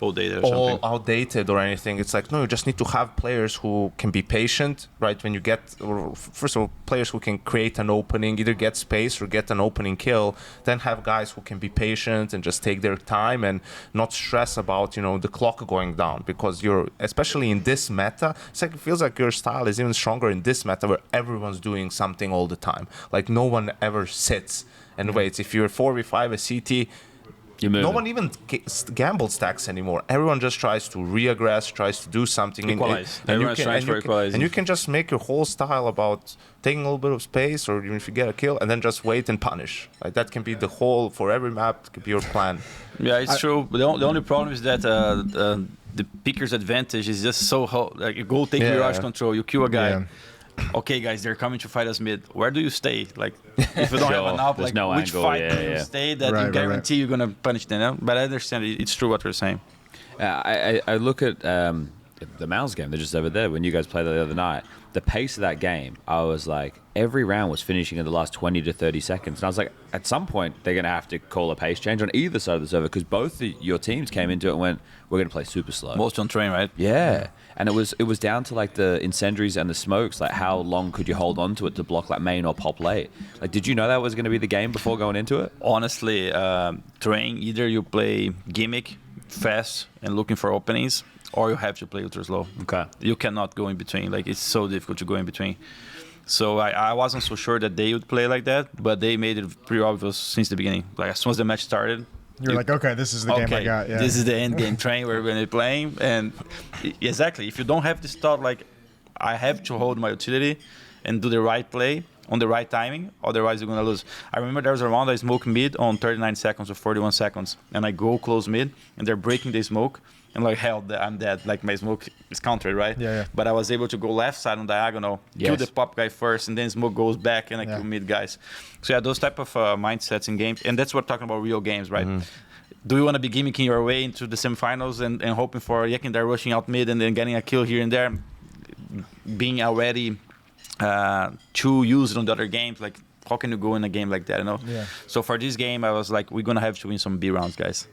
all outdated or anything. It's like, no, you just need to have players who can be patient, right? When you get, or first of all, players who can create an opening, either get space or get an opening kill, then have guys who can be patient and just take their time and not stress about, you know, the clock going down, because you're, especially in this meta, it's like, it feels like your style is even stronger in this meta where everyone's doing something all the time. Like no one ever sits and waits. If you're 4v5 a CT, no one even gamble stacks anymore. Everyone just tries to re-aggress, tries to do something. Equalize. And you can just make your whole style about taking a little bit of space, or even if you get a kill, and then just wait and punish. Like that can be the whole, for every map, it could be your plan. Yeah, it's true. But the only problem is that the picker's advantage is just so like you go take Mirage control, you kill a guy. Yeah. Okay, guys, they're coming to fight us mid. Where do you stay? Like, if you don't have an up, like, which fight do you stay that you guarantee you're going to punish them? But I understand it's true what you're saying. I look at the mouz game. They're just over there when you guys played the other night. the pace of that game, I was like, every round was finishing in the last 20 to 30 seconds. And I was like, at some point, they're going to have to call a pace change on either side of the server because both your teams came into it and went, we're going to play super slow. Most on train, right? Yeah. And it was down to like the incendiaries and the smokes, like how long could you hold on to it to block like main or pop late? Like, did you know that was going to be the game before going into it? Honestly, train, either you play gimmick, fast, and looking for openings, or you have to play ultra slow. Okay. You cannot go in between. Like, it's so difficult to go in between. So I wasn't so sure that they would play like that, but they made it pretty obvious since the beginning. Like, as soon as the match started, You're like, okay, this is the game I got. Yeah. This is the end game train we're going to be playing. And exactly, if you don't have this thought, like, I have to hold my utility and do the right play on the right timing, otherwise you're going to lose. I remember there was a round I smoked mid on 39 seconds or 41 seconds, and I go close mid, and they're breaking the smoke, and like, hell, I'm dead. Like, my smoke is countered, right? Yeah. But I was able to go left side on diagonal, kill the pop guy first, and then smoke goes back, and I kill mid guys. So yeah, those type of mindsets in games, and that's what we're talking about real games, right? Mm-hmm. Do you want to be gimmicking your way into the semifinals and hoping for Yekindar rushing out mid and then getting a kill here and there, being already too used on the other games? Like, how can you go in a game like that, you know? Yeah. So for this game, I was like, we're going to have to win some B rounds, guys.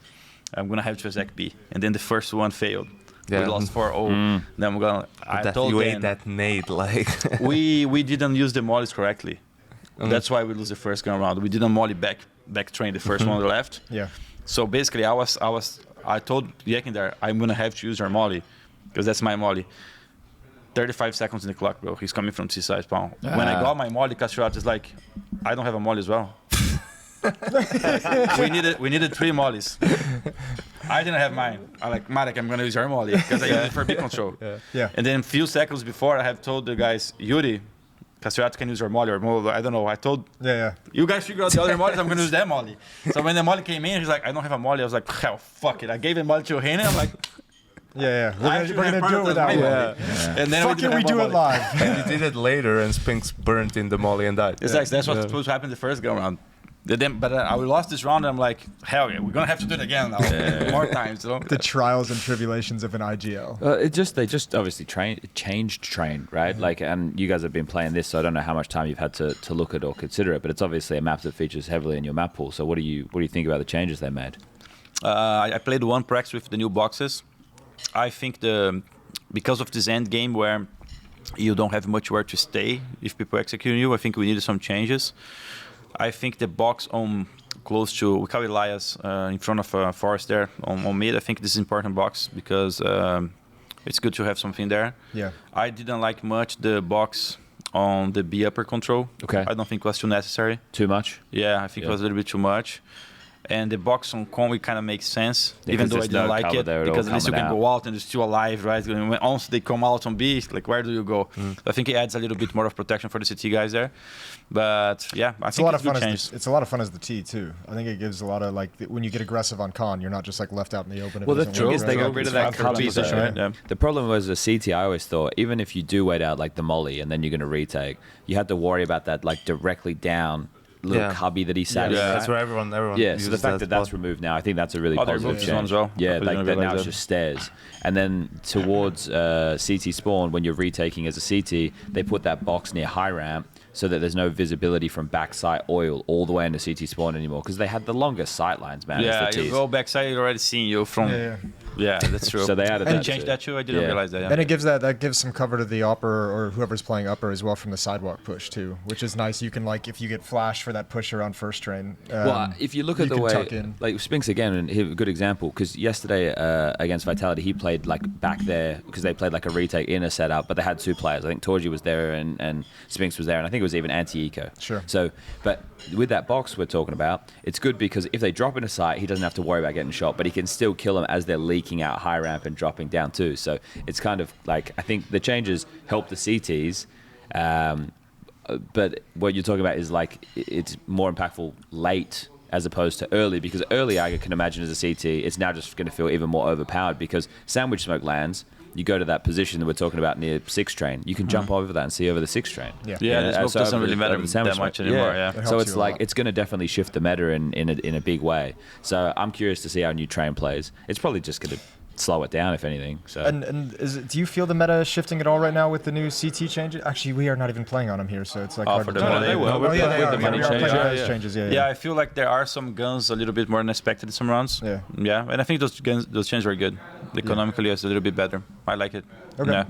I'm going to have to attack B. And then the first one failed. Yeah. We lost 4-0. Then we're going to... I told you them, ate that nade, like... we didn't use the mollies correctly. That's why we lose the first gun round. We didn't molly back train the first one on the left. Yeah. So basically, I told Yekindar, I'm going to have to use our molly, because that's my molly. 35 seconds in the clock, bro. He's coming from C-side spawn. When I got my molly, Castriot is like, I don't have a molly as well. we needed 3 mollies. I didn't have mine. I'm like, Marek, I'm going to use your molly, because I use it for B control. Yeah. And then a few seconds before, I have told the guys, Yuri, Castriot can use our molly or Molodoy. I don't know. I told you guys figure out the other mollies. I'm going to use that molly. So when the molly came in, he's like, I don't have a molly. I was like, hell, fuck it. I gave the molly to René. I'm like, we're gonna do it without one. And then we do it live. And you did it later, and Spinks burnt in the molly and died. Exactly. That's what's supposed to happen the first go round. But I lost this round, and I'm like, hell yeah, we're gonna have to do it again now, more times. You know? The trials and tribulations of an IGL. They just obviously changed train, right? Mm-hmm. Like, and you guys have been playing this, so I don't know how much time you've had to look at or consider it, but it's obviously a map that features heavily in your map pool. So what do you think about the changes they made? I played one practice with the new boxes. I think because of this end game where you don't have much where to stay if people execute you, I think we needed some changes. I think the box on close to we call it Elias in front of Forest there on mid. I think this is an important box because it's good to have something there. Yeah. I didn't like much the box on the B upper control. Okay. I don't think it was too necessary. Too much? Yeah, I think it was a little bit too much. And the box on Conway kind of makes sense, even though I didn't like it, because at least you can go out and you're still alive, right? Once they come out on B, like, where do you go? I think it adds a little bit more of protection for the CT guys there. But yeah, I think it's a good change. It's a lot of fun as the T too. I think it gives a lot of, like, when you get aggressive on con, you're not just like left out in the open. Well, the thing is they got rid of that cubby zone. Right? Yeah. The problem was the CT, I always thought, even if you do wait out like the molly and then you're going to retake, you had to worry about that like directly down little cubby that he sat in. That's where everyone so the fact that that's removed now, I think that's a really positive change. As well. Yeah, like that now it's just stairs. And then towards CT spawn, when you're retaking as a CT, they put that box near high ramp so that there's no visibility from backside oil all the way into CT spawn anymore, because they had the longest sight lines, man. Yeah, you go backside, you're already seeing you from... Yeah, that's true. So they added that. Changed that too? I didn't realize that. Yeah. And it gives that gives some cover to the upper or whoever's playing upper as well from the sidewalk push too, which is nice. You can, like, if you get flash for that push around first train. Well, if you look at the way, like Spinks again, and a good example, because yesterday against Vitality, he played like back there because they played like a retake in a setup, but they had 2 players. I think Torji was there and Spinks was there, and I think it was even anti-eco. Sure. So, but with that box we're talking about, it's good because if they drop in a site, he doesn't have to worry about getting shot, but he can still kill them as they're leaking out high ramp and dropping down too. So it's kind of like, I think the changes help the CTs, but what you're talking about is like it's more impactful late as opposed to early, because early I can imagine as a CT it's now just going to feel even more overpowered because sandwich smoke lands. You go to that position that we're talking about near 6 train, you can jump over that and see over the 6 train. The smoke doesn't really matter that much anymore. Yeah. So it's like it's going to definitely shift the meta in a big way. So I'm curious to see how new train plays. It's probably just going to slow it down, if anything. So. And do you feel the meta is shifting at all right now with the new CT changes? Actually, we are not even playing on them here, so it's like hard for to the tell. meta, they will. Oh, yeah, they with are. the money We are change. playing those changes. Yeah, I feel like there are some guns a little bit more unexpected in some rounds. Yeah. And I think those changes are good. Economically, it's a little bit better. I like it. Okay. Yeah.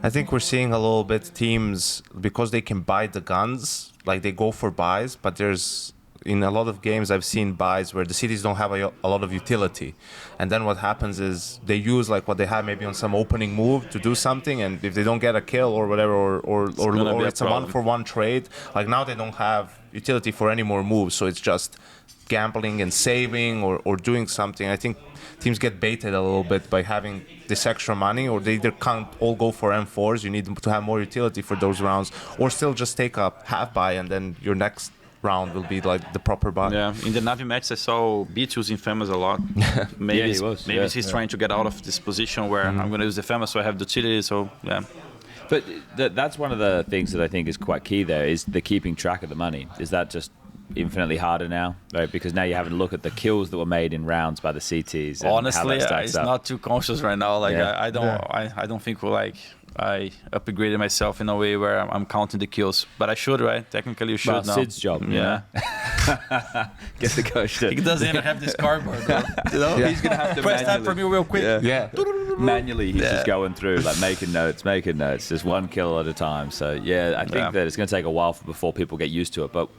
I think we're seeing a little bit teams, because they can buy the guns, like they go for buys, but there's in a lot of games I've seen buys where the cities don't have a lot of utility, and then what happens is they use like what they have maybe on some opening move to do something, and if they don't get a kill or whatever, or it's a 1-for-1 trade, like now they don't have utility for any more moves, so it's just gambling and saving or doing something. I think teams get baited a little bit by having this extra money, or they either can't all go for M4s, you need to have more utility for those rounds, or still just take a half buy and then your next round will be like the proper buy. Yeah, in the Navi match I saw Beat using Famous a lot. Maybe he's trying to get out of this position where I'm going to use the Famous so I have the utility, so yeah. But that's one of the things that I think is quite key there, is the keeping track of the money. Is that just infinitely harder now, right? Because now you're having to look at the kills that were made in rounds by the CTs. And honestly, it's not too conscious right now. Like I don't think I upgraded myself in a way where I'm counting the kills, but I should, right? Technically, you should. Well, now. Sid's job, yeah. Get the coach. He doesn't even have this cardboard. He's gonna have to press that for me real quick. Manually, he's just going through, like making notes, just one kill at a time. So I think that it's going to take a while before people get used to it. But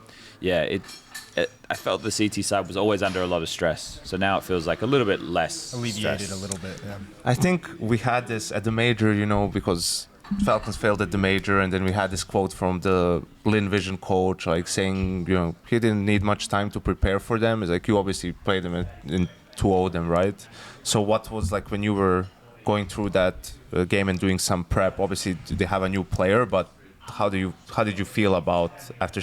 I felt the CT side was always under a lot of stress. So now it feels like a little bit less alleviated stress. a little bit. Yeah. I think we had this at the major, because Falcons failed at the major, and then we had this quote from the Lin Vision coach, like saying, he didn't need much time to prepare for them. It's like you obviously played them in 2-0 them, right? So what was like when you were going through that game and doing some prep? Obviously they have a new player, but how did you feel about after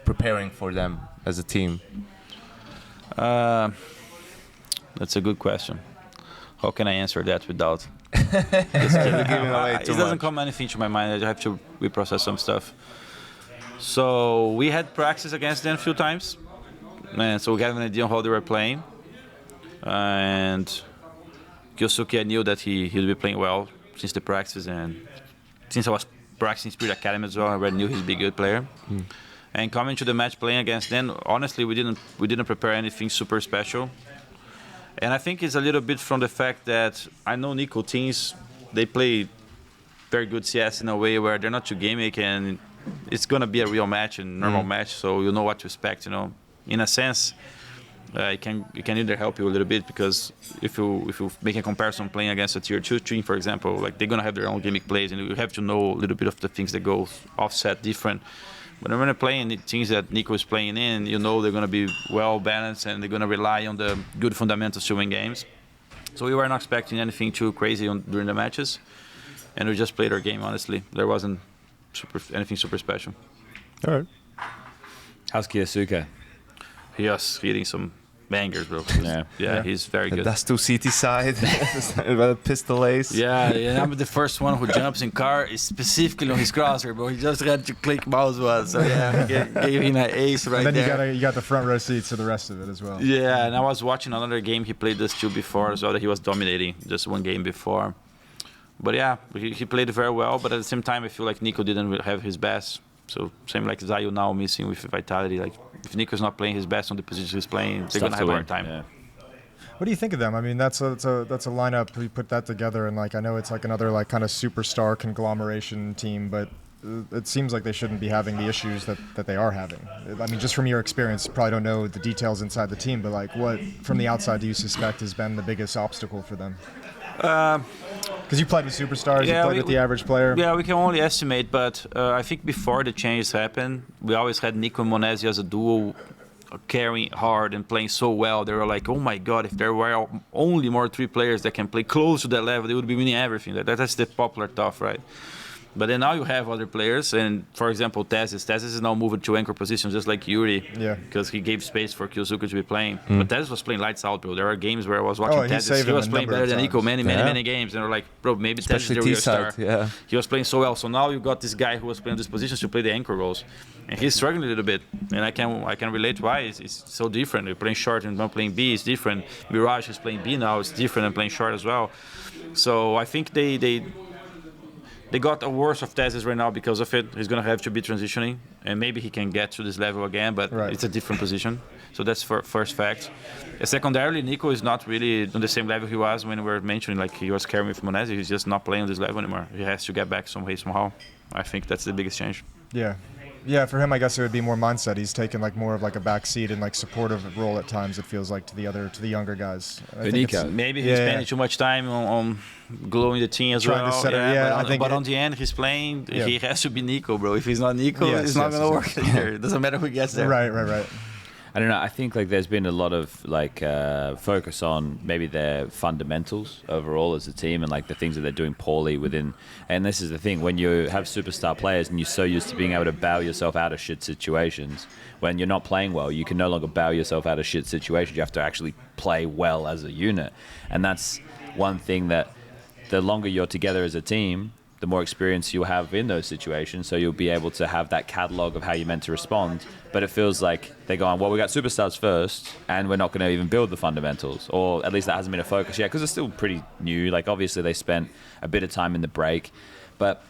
preparing for them as a team? That's a good question. How can I answer that without? It doesn't come anything to my mind. I have to reprocess some stuff. So we had practice against them a few times, and so we have an idea on how they were playing. And Kyosuke, I knew that he would be playing well since the practice, and since I was practicing Spirit Academy as well, I already knew he'd be a good player. And coming to the match playing against them, honestly, we didn't prepare anything super special. And I think it's a little bit from the fact that I know Nico teams, they play very good CS in a way where they're not too gimmick, and it's going to be a real match, a normal match, so you know what to expect, In a sense, it can either help you a little bit, because if you make a comparison playing against a tier 2 team, for example, like they're going to have their own gimmick plays, and you have to know a little bit of the things that go offset different. But when you're playing the teams that Nico is playing in, they're going to be well balanced, and they're going to rely on the good fundamentals to win games. So we were not expecting anything too crazy during the matches, and we just played our game, honestly. There wasn't anything super special. All right. How's Kyosuke? He was hitting some bangers, bro. Yeah, he's very good. That's 2 CT side, pistol ace. Yeah, I'm the first one who jumps in car specifically on his crosshair, bro. He just had to click mouse once, so gave him an ace right and then there. you got the front row seats to the rest of it as well. Yeah, and I was watching another game he played this 2 before as well, that he was dominating just one game before. But yeah, he played very well, but at the same time, I feel like Nico didn't have his best. So same like Zayu now missing with Vitality. Like if Nico's not playing his best on the position he's playing, they're gonna have a hard time. Yeah. What do you think of them? I mean, that's a lineup. We put that together, and I know it's like another kind of superstar conglomeration team, but it seems like they shouldn't be having the issues that they are having. I mean, just from your experience, you probably don't know the details inside the team, but what from the outside do you suspect has been the biggest obstacle for them? Because you played with superstars, you played with the average player. Yeah, we can only estimate, but I think before the changes happened, we always had Nico and Monesi as a duo carrying hard and playing so well. They were like, oh my God, if there were only more 3 players that can play close to that level, they would be winning everything. That's the popular stuff, right? But then now you have other players, and for example, Tezes is now moved to anchor position just like Yuri, because he gave space for Kyosuke to be playing. But Tezes was playing lights out, bro. There are games where I was watching Tezes, he was playing better than Nico many games, and we're like, bro, maybe Tezes is the real star. Yeah. He was playing so well, so now you got this guy who was playing these positions to play the anchor roles, and he's struggling a little bit, and I can relate why. It's so different. You're playing short and not playing B is different. Mirage is playing B now, it's different and playing short as well. So I think they got a worse of Tezes right now because of it. He's going to have to be transitioning, and maybe he can get to this level again, but it's a different position. So that's first fact. Secondarily, Nico is not really on the same level he was when we were mentioning, like he was carrying with Monesi. He's just not playing on this level anymore. He has to get back somehow. I think that's the biggest change. Yeah. Yeah, for him, I guess it would be more mindset. He's taken like more of like a backseat and like supportive role at times. It feels like to the younger guys. Maybe he's spending too much time on glowing the team as trying well. To set it, but on the end, he's playing. He has to be Nico, bro. If he's not Nico, it's not gonna work here. It doesn't matter who gets there. Right. I don't know. I think like there's been a lot of like focus on maybe their fundamentals overall as a team and like the things that they're doing poorly within. And this is the thing, when you have superstar players and you're so used to being able to bow yourself out of shit situations, when you're not playing well, you can no longer bow yourself out of shit situations. You have to actually play well as a unit. And that's one thing that the longer you're together as a team, the more experience you'll have in those situations, so you'll be able to have that catalog of how you're meant to respond. But it feels like they're going, well, we got superstars first, and we're not going to even build the fundamentals, or at least that hasn't been a focus yet, because it's still pretty new. Like, obviously, they spent a bit of time in the break, but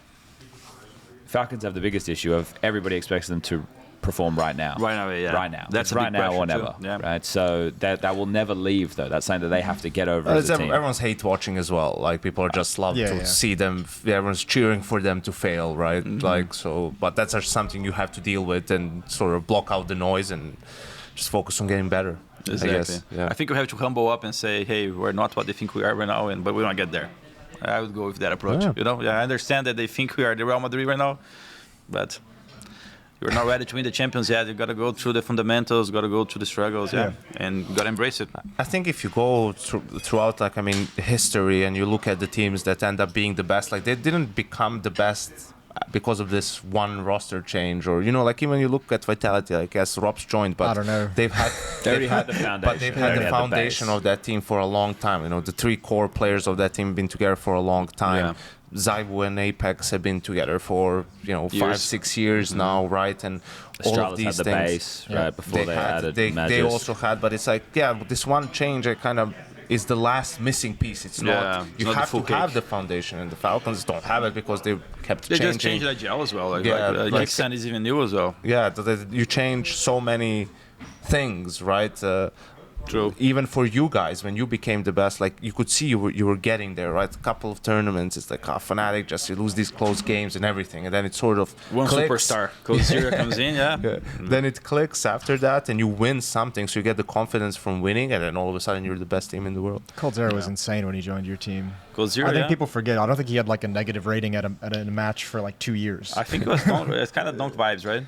Falcons have the biggest issue of everybody expects them to perform right now. Right now. That's right now or never. Right. So that will never leave though. That's something that they have to get over as a team. Everyone's hate watching as well. Like people are just love to see them. Everyone's cheering for them to fail, right? Like so. But that's just something you have to deal with and sort of block out the noise and just focus on getting better. Exactly. I guess. Yeah. I think we have to humble up and say, hey, we're not what they think we are right now, but we want to get there. I would go with that approach. Yeah. You know, I understand that they think we are the Real Madrid right now, but you're not ready to win the champions yet. You got to go through the fundamentals, got to go through the struggles, and got to embrace it. I think if you go throughout, like, I mean, history and you look at the teams that end up being the best, like, they didn't become the best because of this one roster change, or, you know, like, even you look at Vitality, like, yes, Rob's joined, but I don't know. they've had They already had the foundation. But they've had the foundation of that team for a long time. You know, the three core players of that team have been together for a long time. Yeah. Zyvo and Apex have been together for, you know, 5-6 years now, right? And all of these had the things. Base, right, before they added they also had, but it's like, this one change, I kind of is the last missing piece. It's not. You not have to cake. have the foundation, and the Falcons don't have it because they kept They changing. just changed IGL as well. Like like is even new as well. Yeah, you change so many things, right? True. Even for you guys, when you became the best, like you could see you were getting there, right? A couple of tournaments, it's like Fnatic, just you lose these close games and everything, and then it sort of one clicks. superstar, Coldzera comes in, Then it clicks after that, and you win something, so you get the confidence from winning, and then all of a sudden you're the best team in the world. Coldzera was insane when he joined your team. Coldzera, I think people forget. I don't think he had like a negative rating at a match for like 2 years. I think it's kind of Donk vibes, right?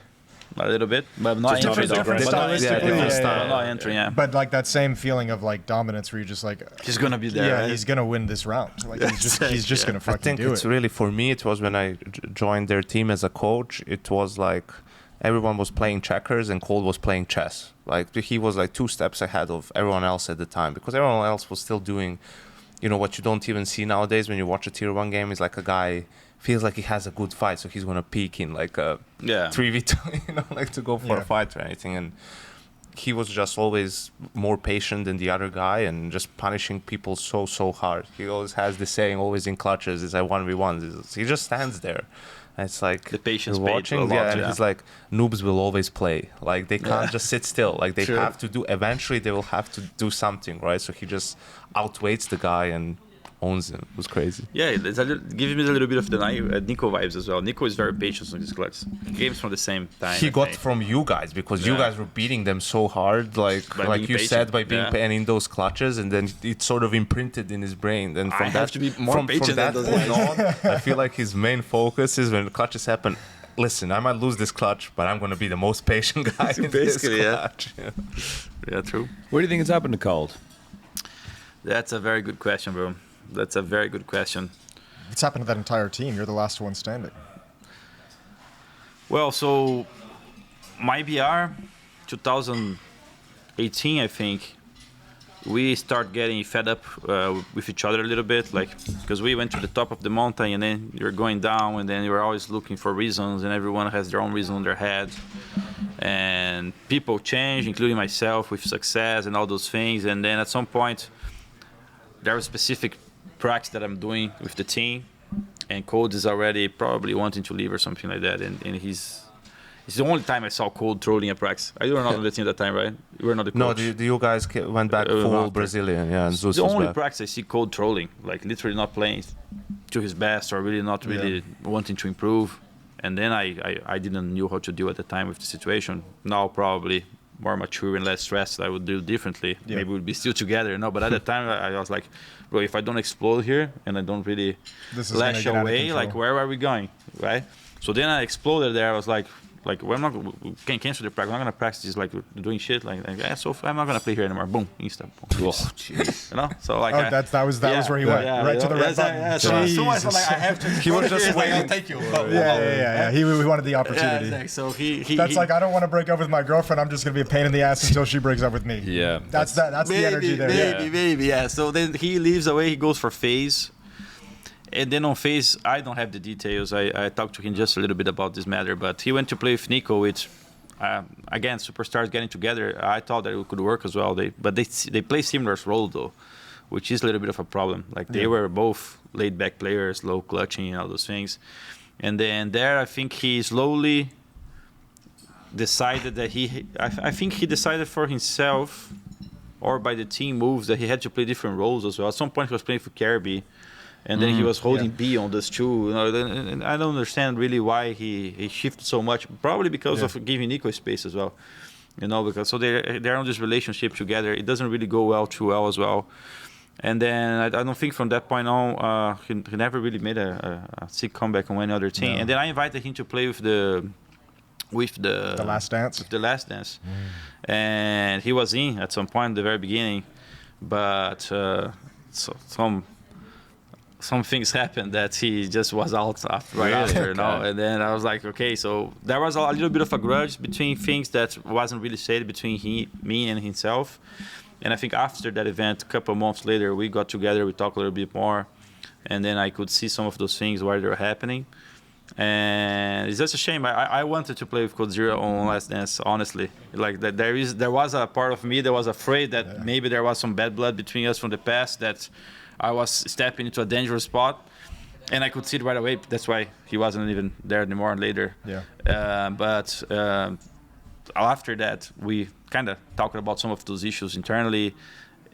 A little bit, but not entering. Not entering, But like that same feeling of like dominance, where you're just like, he's gonna be there. Yeah, right? he's gonna win this round. Like he's just gonna fucking I think do it's it. really, for me, it was when I joined their team as a coach. It was like everyone was playing checkers and Cold was playing chess. Like he was like 2 steps ahead of everyone else at the time, because everyone else was still doing, you know, what you don't even see nowadays when you watch a tier 1 game is like a guy feels like he has a good fight, so he's gonna peak in like a 3v2, you know, like to go for a fight or anything. And he was just always more patient than the other guy and just punishing people so hard. He always has the saying, always in clutches, is like 1v1s. He just stands there. And it's like the patience you're watching, and he's like, noobs will always play. Like they can't just sit still. Like they have to do. Eventually, they will have to do something, right? So he just outweights the guy and owns him. It was crazy. Yeah, it's giving me a little bit of the Nico vibes as well. Nico is very patient on his clutch. Games from the same time. He got from you guys, because you guys were beating them so hard, like you said, by being and in those clutches, and then it sort of imprinted in his brain. And from have to be more patient from that point on, I feel like his main focus is when the clutches happen. Listen, I might lose this clutch, but I'm going to be the most patient guy in this clutch. Yeah, true. What do you think has happened to Cold? That's a very good question, bro. That's a very good question. It's happened to that entire team. You're the last one standing. Well, so my BR 2018, I think, we start getting fed up with each other a little bit, like because we went to the top of the mountain and then you're going down and then you're always looking for reasons and everyone has their own reason on their head. And people change, including myself, with success and all those things. And then at some point, there was specific practice that I'm doing with the team, and Cold is already probably wanting to leave or something like that. And it's the only time I saw Cold trolling a practice. You were not on the team at that time, right? You were not the coach. No, you guys went back full Brazilian, yeah. And Zeus the was only back. practice I see Cold trolling, like literally not playing to his best or really not really wanting to improve. And then I didn't know how to deal at the time with the situation. Now probably more mature and less stressed, I would do differently. Yeah. Maybe we'd be still together, But at the time I was like, bro, if I don't explode here and I don't really lash away, like where are we going, right? So then I exploded there. I was like, well, we can cancel the practice. I'm not gonna practice this like doing shit. So I'm not gonna play here anymore. Boom, instant. Boom. Oh, jeez. So like. That was where he went right to the red button. So much like I have to. He was just waiting. Like, thank you. Yeah. He wanted the opportunity. Exactly. So he. That's like, I don't want to break up with my girlfriend. I'm just gonna be a pain in the ass until she breaks up with me. Yeah. That's the energy there. Maybe. Yeah. So then he leaves away. He goes for FaZe. And then on FaZe, I don't have the details. I talked to him just a little bit about this matter, but he went to play with Nico, which, again, superstars getting together. I thought that it could work as well. They play similar role though, which is a little bit of a problem. Like they were both laid-back players, low clutching and all those things. And then there, I think he slowly decided that I think he decided for himself or by the team moves that he had to play different roles as well. At some point, he was playing for Caribbean. And then he was holding B on this too. And I don't understand really why he shifted so much. Probably because of giving Nico space as well. Because so they're on this relationship together. It doesn't really go too well as well. And then I don't think from that point on, he never really made a sick comeback on any other team. No. And then I invited him to play with the Last Dance. With the Last Dance, and he was in at some point at the very beginning, but some things happened that he just was out after, And then I was like, okay, so there was a little bit of a grudge between things that wasn't really said between me and himself. And I think after that event, a couple of months later, we got together, we talked a little bit more, and then I could see some of those things where they were happening. And it's just a shame. I wanted to play with Coldzera on Last Dance, honestly. Like that, there was a part of me that was afraid that maybe there was some bad blood between us from the past, that I was stepping into a dangerous spot, and I could see it right away. That's why he wasn't even there anymore later. Yeah. But after that, we kind of talked about some of those issues internally,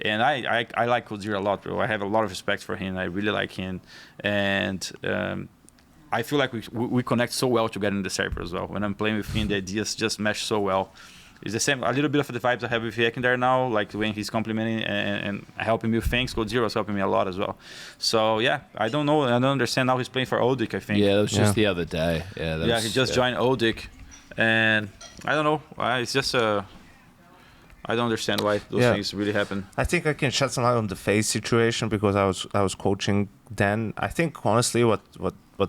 and I like Coldzera a lot, bro. I have a lot of respect for him. I really like him, and I feel like we connect so well together in the server as well. When I'm playing with him, the ideas just mesh so well. It's the same, a little bit of the vibes I have with Yekindar now, like when he's complimenting and helping me with things. Coldzera was helping me a lot as well. So yeah, I don't know, I don't understand. Now he's playing for Odic, I think. Yeah, that was just the other day. He just joined Odic, and I don't know. It's just I don't understand why those things really happen. I think I can shed some light on the FaZe situation because I was coaching then. I think honestly, what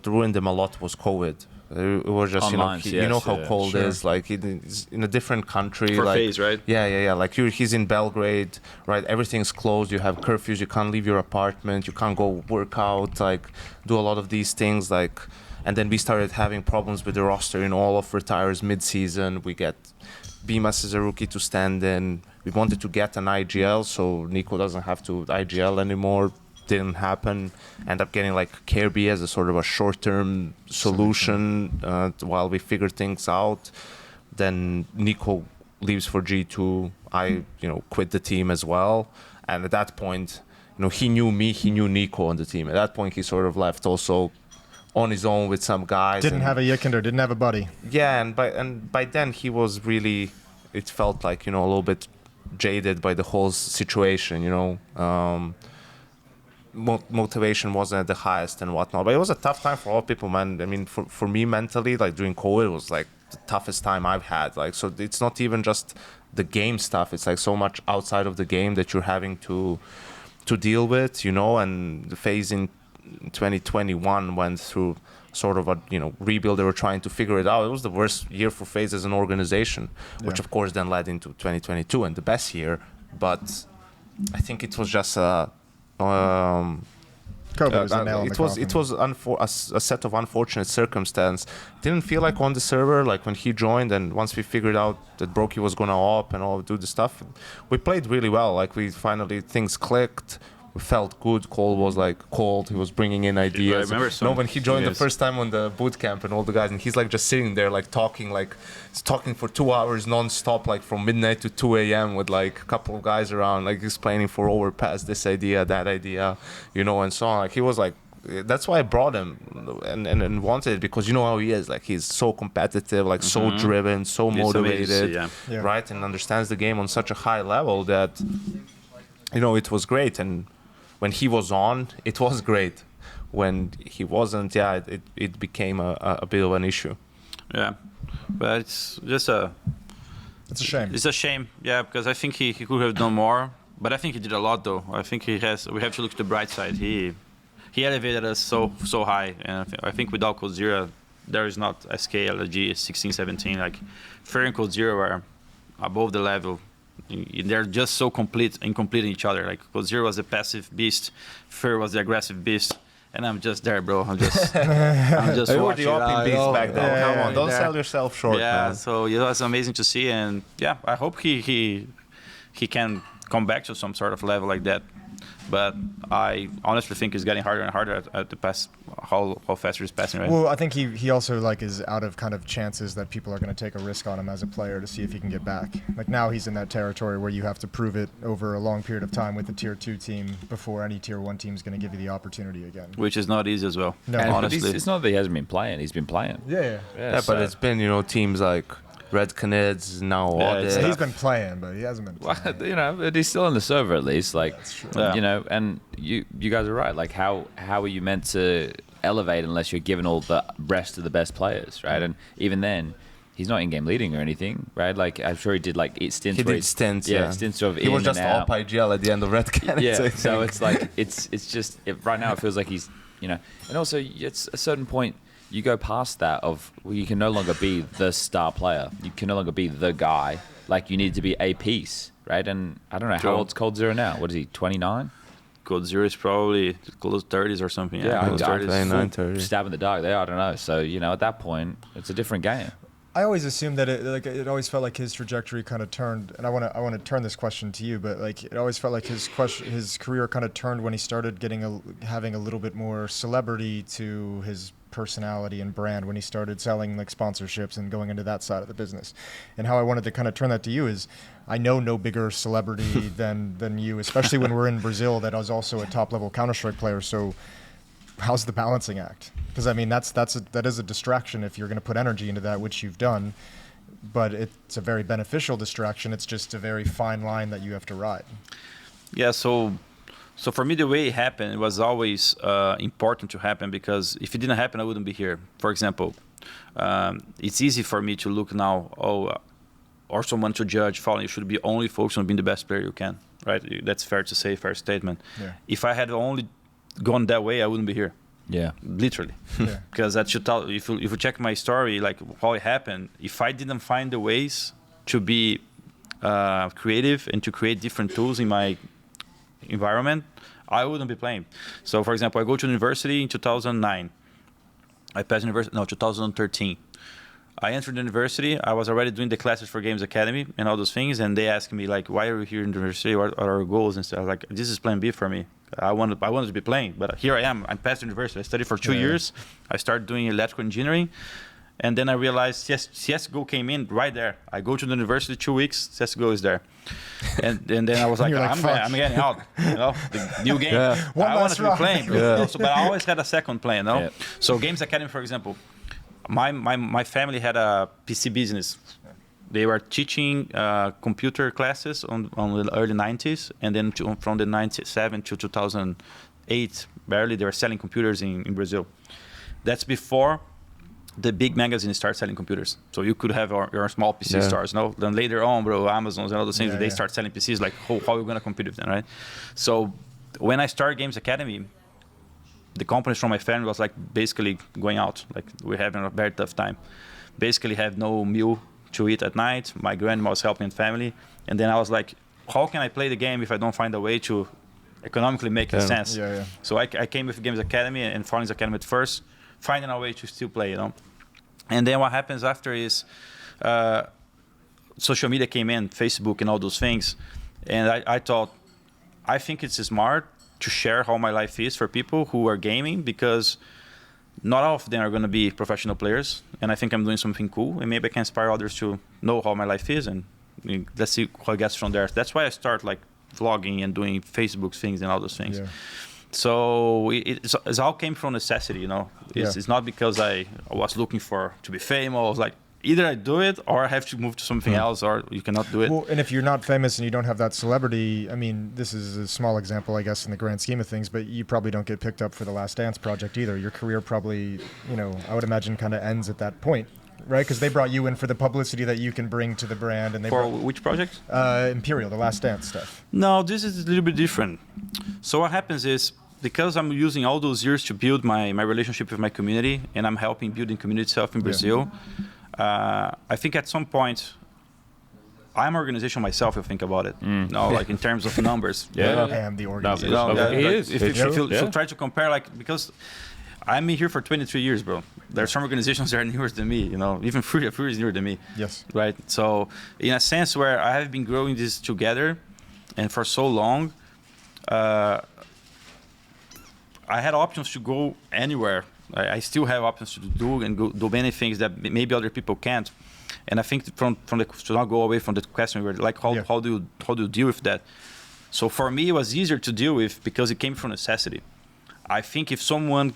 ruined them a lot was COVID. It was just online, how cold it is. Like he's in a different country. For like FaZe, right? Yeah. Like he's in Belgrade, right? Everything's closed. You have curfews. You can't leave your apartment. You can't go work out. Like do a lot of these things. Like, and then we started having problems with the roster. All of retires mid-season. We get Bimas as a rookie to stand in. We wanted to get an IGL, so Nico doesn't have to IGL anymore. Didn't happen. End up getting like Kirby as a sort of a short-term solution while we figure things out. Then Nico leaves for G2. I quit the team as well. And at that point, he knew me, he knew Nico on the team. At that point, he sort of left also on his own with some guys. Didn't have a Yekindar, didn't have a buddy. Yeah, and by then he was really, it felt like a little bit jaded by the whole situation. Motivation wasn't at the highest and whatnot, but it was a tough time for all people, man. I mean, for me mentally, like during COVID, it was like the toughest time I've had. Like, so it's not even just the game stuff; it's like so much outside of the game that you're having to deal with, and the phase in 2021 went through sort of a rebuild. They were trying to figure it out. It was the worst year for FaZe as an organization, which of course then led into 2022 and the best year. But I think it was just it was a set of unfortunate circumstance. It didn't feel like on the server, like when he joined, and once we figured out that Brokey was gonna op and all do the stuff, we played really well. Like we finally, things clicked. We felt good. Cole was like cold. He was bringing in ideas. I remember when he joined the first time on the boot camp and all the guys, and he's like just sitting there like talking for 2 hours non-stop, like from midnight to 2 a.m. with like a couple of guys around, like explaining for overpass this idea, that idea, and so on. Like he was like, that's why I brought him and wanted it, because you know how he is. Like he's so competitive, like so driven, so motivated, right, and understands the game on such a high level that it was great. And when he was on, it was great. When he wasn't, it became a bit of an issue. Yeah, but it's just it's a shame. It's a shame, because I think he could have done more. But I think he did a lot, though. I think we have to look to the bright side. He elevated us so high, and I think without Coldzera, there is not SK, LG, 16, 17. Like FURIA and Coldzera were above the level. They're just so incomplete in each other. Like Coldzera was the passive beast, FURIA was the aggressive beast, and I'm just there, bro. I'm just You were watching. the opening beast back then. Come on, don't sell yourself short, man. So it was amazing to see, and I hope he can come back to some sort of level like that. But I honestly think it's getting harder and harder at the pass. How fast he's passing, right? Well, I think he also like is out of kind of chances that people are going to take a risk on him as a player to see if he can get back. Like now he's in that territory where you have to prove it over a long period of time with the tier 2 team before any tier 1 team is going to give you the opportunity again. Which is not easy as well. No, honestly. It's not that he hasn't been playing. He's been playing. Yeah, but it's been teams like Red Canids, now Audit. He's been playing, but he hasn't been playing. Well, but he's still on the server at least. Like, That's true. And you guys are right. Like, how are you meant to elevate unless you're given all the rest of the best players, right? And even then, he's not in-game leading or anything, right? Like, I'm sure he did like 8 stints. He did stints, yeah. Stints of he was just op IGL at the end of Red Canids. Yeah, so it's like it's just right now it feels like he's and also it's a certain point. You go past that you can no longer be the star player. You can no longer be the guy. Like, you need to be a piece, right? And I don't know, how old's Coldzera now? What is he, 29? Coldzera is probably close 30s or something. Yeah, close 30s. 30. Stab in the dark there, I don't know. So, at that point, it's a different game. I always assumed that it always felt like his trajectory kind of turned, and I want to turn this question to you, but like it always felt like his career kind of turned when he started having a little bit more celebrity to his personality and brand, when he started selling like sponsorships and going into that side of the business. And how I wanted to kind of turn that to you is, I know no bigger celebrity than you, especially when we're in Brazil, that is also a top level Counter-Strike player. So how's the balancing act? Because I mean that is a distraction if you're going to put energy into that, which you've done, but it's a very beneficial distraction. It's just a very fine line that you have to ride. Yeah, so for me, the way it happened, it was always important to happen, because if it didn't happen, I wouldn't be here. For example, it's easy for me to look now, or someone to judge, FalleN, you should be only focused on being the best player you can, right? That's fair to say, fair statement. Yeah. If I had only gone that way, I wouldn't be here. Yeah. Literally. Yeah. Because that should tell, if you check my story, like how it happened, if I didn't find the ways to be creative and to create different tools in my environment, I wouldn't be playing. So, for example, I go to university in 2009. I passed university, 2013. I entered the university. I was already doing the classes for Games Academy and all those things, and they asked me like, "Why are you here in the university? What are our goals?" And stuff. I was like, "This is Plan B for me. I wanted to be playing, but here I am. I'm past university. I studied for 2 years. I started doing electrical engineering, and then I realized CS:GO came in right there. I go to the university 2 weeks. CS:GO is there, and then I was like, I'm getting out. The new game. Yeah. I wanted to be playing, but I always had a second plan. Yeah. So Games Academy, for example. My family had a PC business. They were teaching computer classes on the early 90s, and then from the 97 to 2008, barely, they were selling computers in Brazil. That's before the big magazines start selling computers. So you could have your small PC stores. No? Then later on, bro, Amazon's and all those things, they start selling PCs. Like, how are we going to compete with them, right? So when I started Games Academy, the companies from my family was like basically going out. Like we're having a very tough time. Basically have no meal to eat at night. My grandma was helping family. And then I was like, how can I play the game if I don't find a way to economically make sense? Yeah. So I came with Games Academy and FalleN's Academy at first, finding a way to still play, you know. And then what happens after is social media came in, Facebook and all those things. And I thought, I think it's smart to share how my life is for people who are gaming, because not all of them are going to be professional players. And I think I'm doing something cool, and maybe I can inspire others to know how my life is, and let's see how it gets from there. That's why I start like vlogging and doing Facebook things and all those things. Yeah. So it all came from necessity, you know. It's not because I was looking to be famous. I was like, either I do it or I have to move to something else, or you cannot do it. Well, and if you're not famous and you don't have that celebrity, I mean, this is a small example, I guess, in the grand scheme of things, but you probably don't get picked up for the Last Dance project either. Your career probably, I would imagine, kind of ends at that point, right? Because they brought you in for the publicity that you can bring to the brand. And for which project? Imperial, the Last Dance stuff. No, this is a little bit different. So what happens is, because I'm using all those years to build my relationship with my community, and I'm helping building community itself in Brazil, I think at some point, I'm an organization myself, if you think about it. Like in terms of numbers. I am the organization. He is. If you try to compare, like, because I'm here for 23 years, bro. There are some organizations that are newer than me, even FURIA is newer than me. Yes. Right? So in a sense where I have been growing this together, and for so long, I had options to go anywhere. I still have options to do many things that maybe other people can't. And I think to not go away from the question, we were like, how do you deal with that? So for me, it was easier to deal with because it came from necessity. I think if someone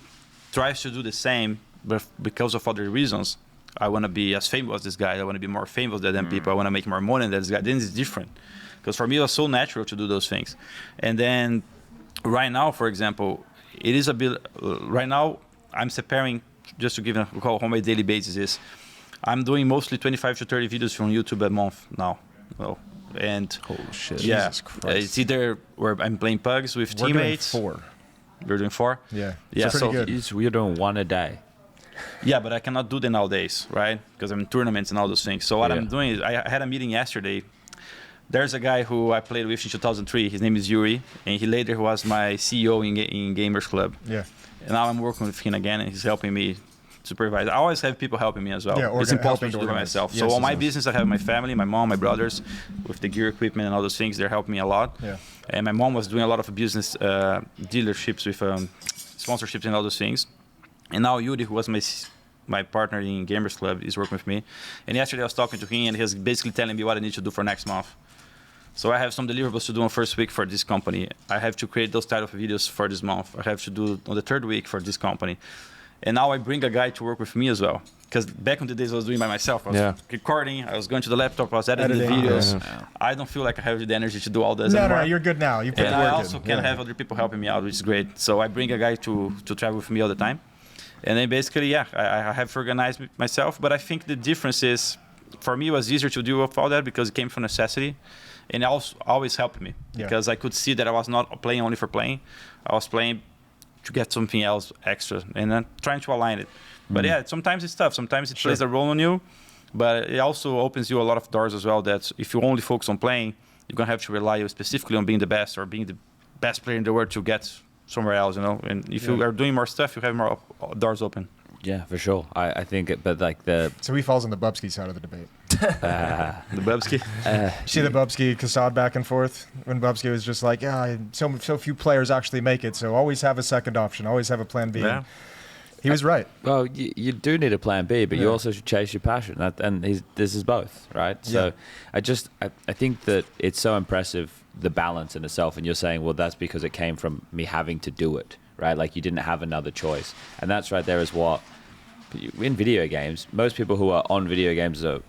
tries to do the same, but because of other reasons, I want to be as famous as this guy, I want to be more famous than them people, I want to make more money than this guy, then it's different. Because for me, it was so natural to do those things. And then right now, for example, it is a bit, right now, I'm preparing, just to give a call how my daily basis is. I'm doing mostly 25 to 30 videos from YouTube a month now. And holy shit. Yeah, Jesus Christ. It's either where I'm playing pugs with teammates. We're doing 4. You're doing 4? Yeah. Yeah, so We're doing 1 a day. Yeah, but I cannot do them nowadays, right? Because I'm in tournaments and all those things. So what I'm doing is, I had a meeting yesterday. There's a guy who I played with in 2003. His name is Yuri, and he later was my CEO in Gamers Club. Yeah. And now I'm working with him again, and he's helping me supervise. I always have people helping me as well. Yeah, it's impossible to do by myself. So on my business, I have my family, my mom, my brothers, with the gear equipment and all those things. They're helping me a lot. Yeah. And my mom was doing a lot of business dealerships with sponsorships and all those things. And now Yuri, who was my partner in Gamers Club, is working with me. And yesterday I was talking to him, and he was basically telling me what I need to do for next month. So I have some deliverables to do on first week for this company. I have to create those type of videos for this month. I have to do on the third week for this company. And now I bring a guy to work with me as well. Because back in the days I was doing by myself. I was recording, I was going to the laptop, I was editing the videos. Yeah. I don't feel like I have the energy to do all this anymore. No, you're good now. You put and the work I also can have other people helping me out, which is great. So I bring a guy to travel with me all the time. And then basically, I have organized myself. But I think the difference is, for me, it was easier to deal with all that because it came from necessity. And it also always helped me because I could see that I was not playing only for playing. I was playing to get something else extra and then trying to align it. But yeah, sometimes it's tough. Sometimes it plays a role on you, but it also opens you a lot of doors as well that if you only focus on playing, you're going to have to rely specifically on being the best or being the best player in the world to get somewhere else, And if you are doing more stuff, you have more doors open. Yeah, for sure. I think So he falls on the Bubsky side of the debate. The Bubsky? See the Bubsky Kassad back and forth when Bubsky was just like, so few players actually make it, so always have a second option, always have a plan B. Yeah. He was right. Well, you do need a plan B, but you also should chase your passion, and this is both, right? So I think that it's so impressive, the balance in itself, and you're saying, well, that's because it came from me having to do it, right? Like you didn't have another choice, and that's right there is what, in video games, most people who are on video games are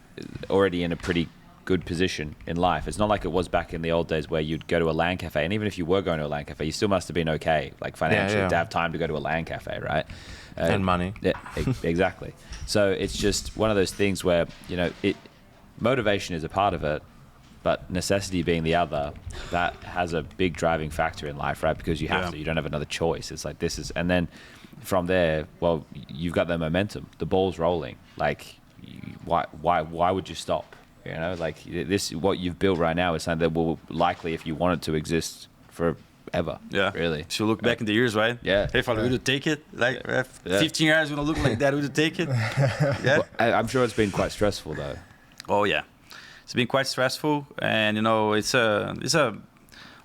already in a pretty good position in life. It's not like it was back in the old days where you'd go to a LAN cafe, and even if you were going to a LAN cafe, you still must have been okay, like financially, to have time to go to a LAN cafe, right? And money. Yeah, exactly. So it's just one of those things where, motivation is a part of it, but necessity being the other, that has a big driving factor in life, right? Because you have to, you don't have another choice. It's like this is, and then from there, well, you've got the momentum, the ball's rolling. Like, why would you stop? You know, like this, what you've built right now is something that will likely, if you want it to exist forever. Yeah, really. So look back in the years, right? Yeah. Hey, would you take it? Like 15 years gonna look like that? Would you take it? Yeah. Well, I'm sure it's been quite stressful though. Oh yeah, it's been quite stressful, and you know,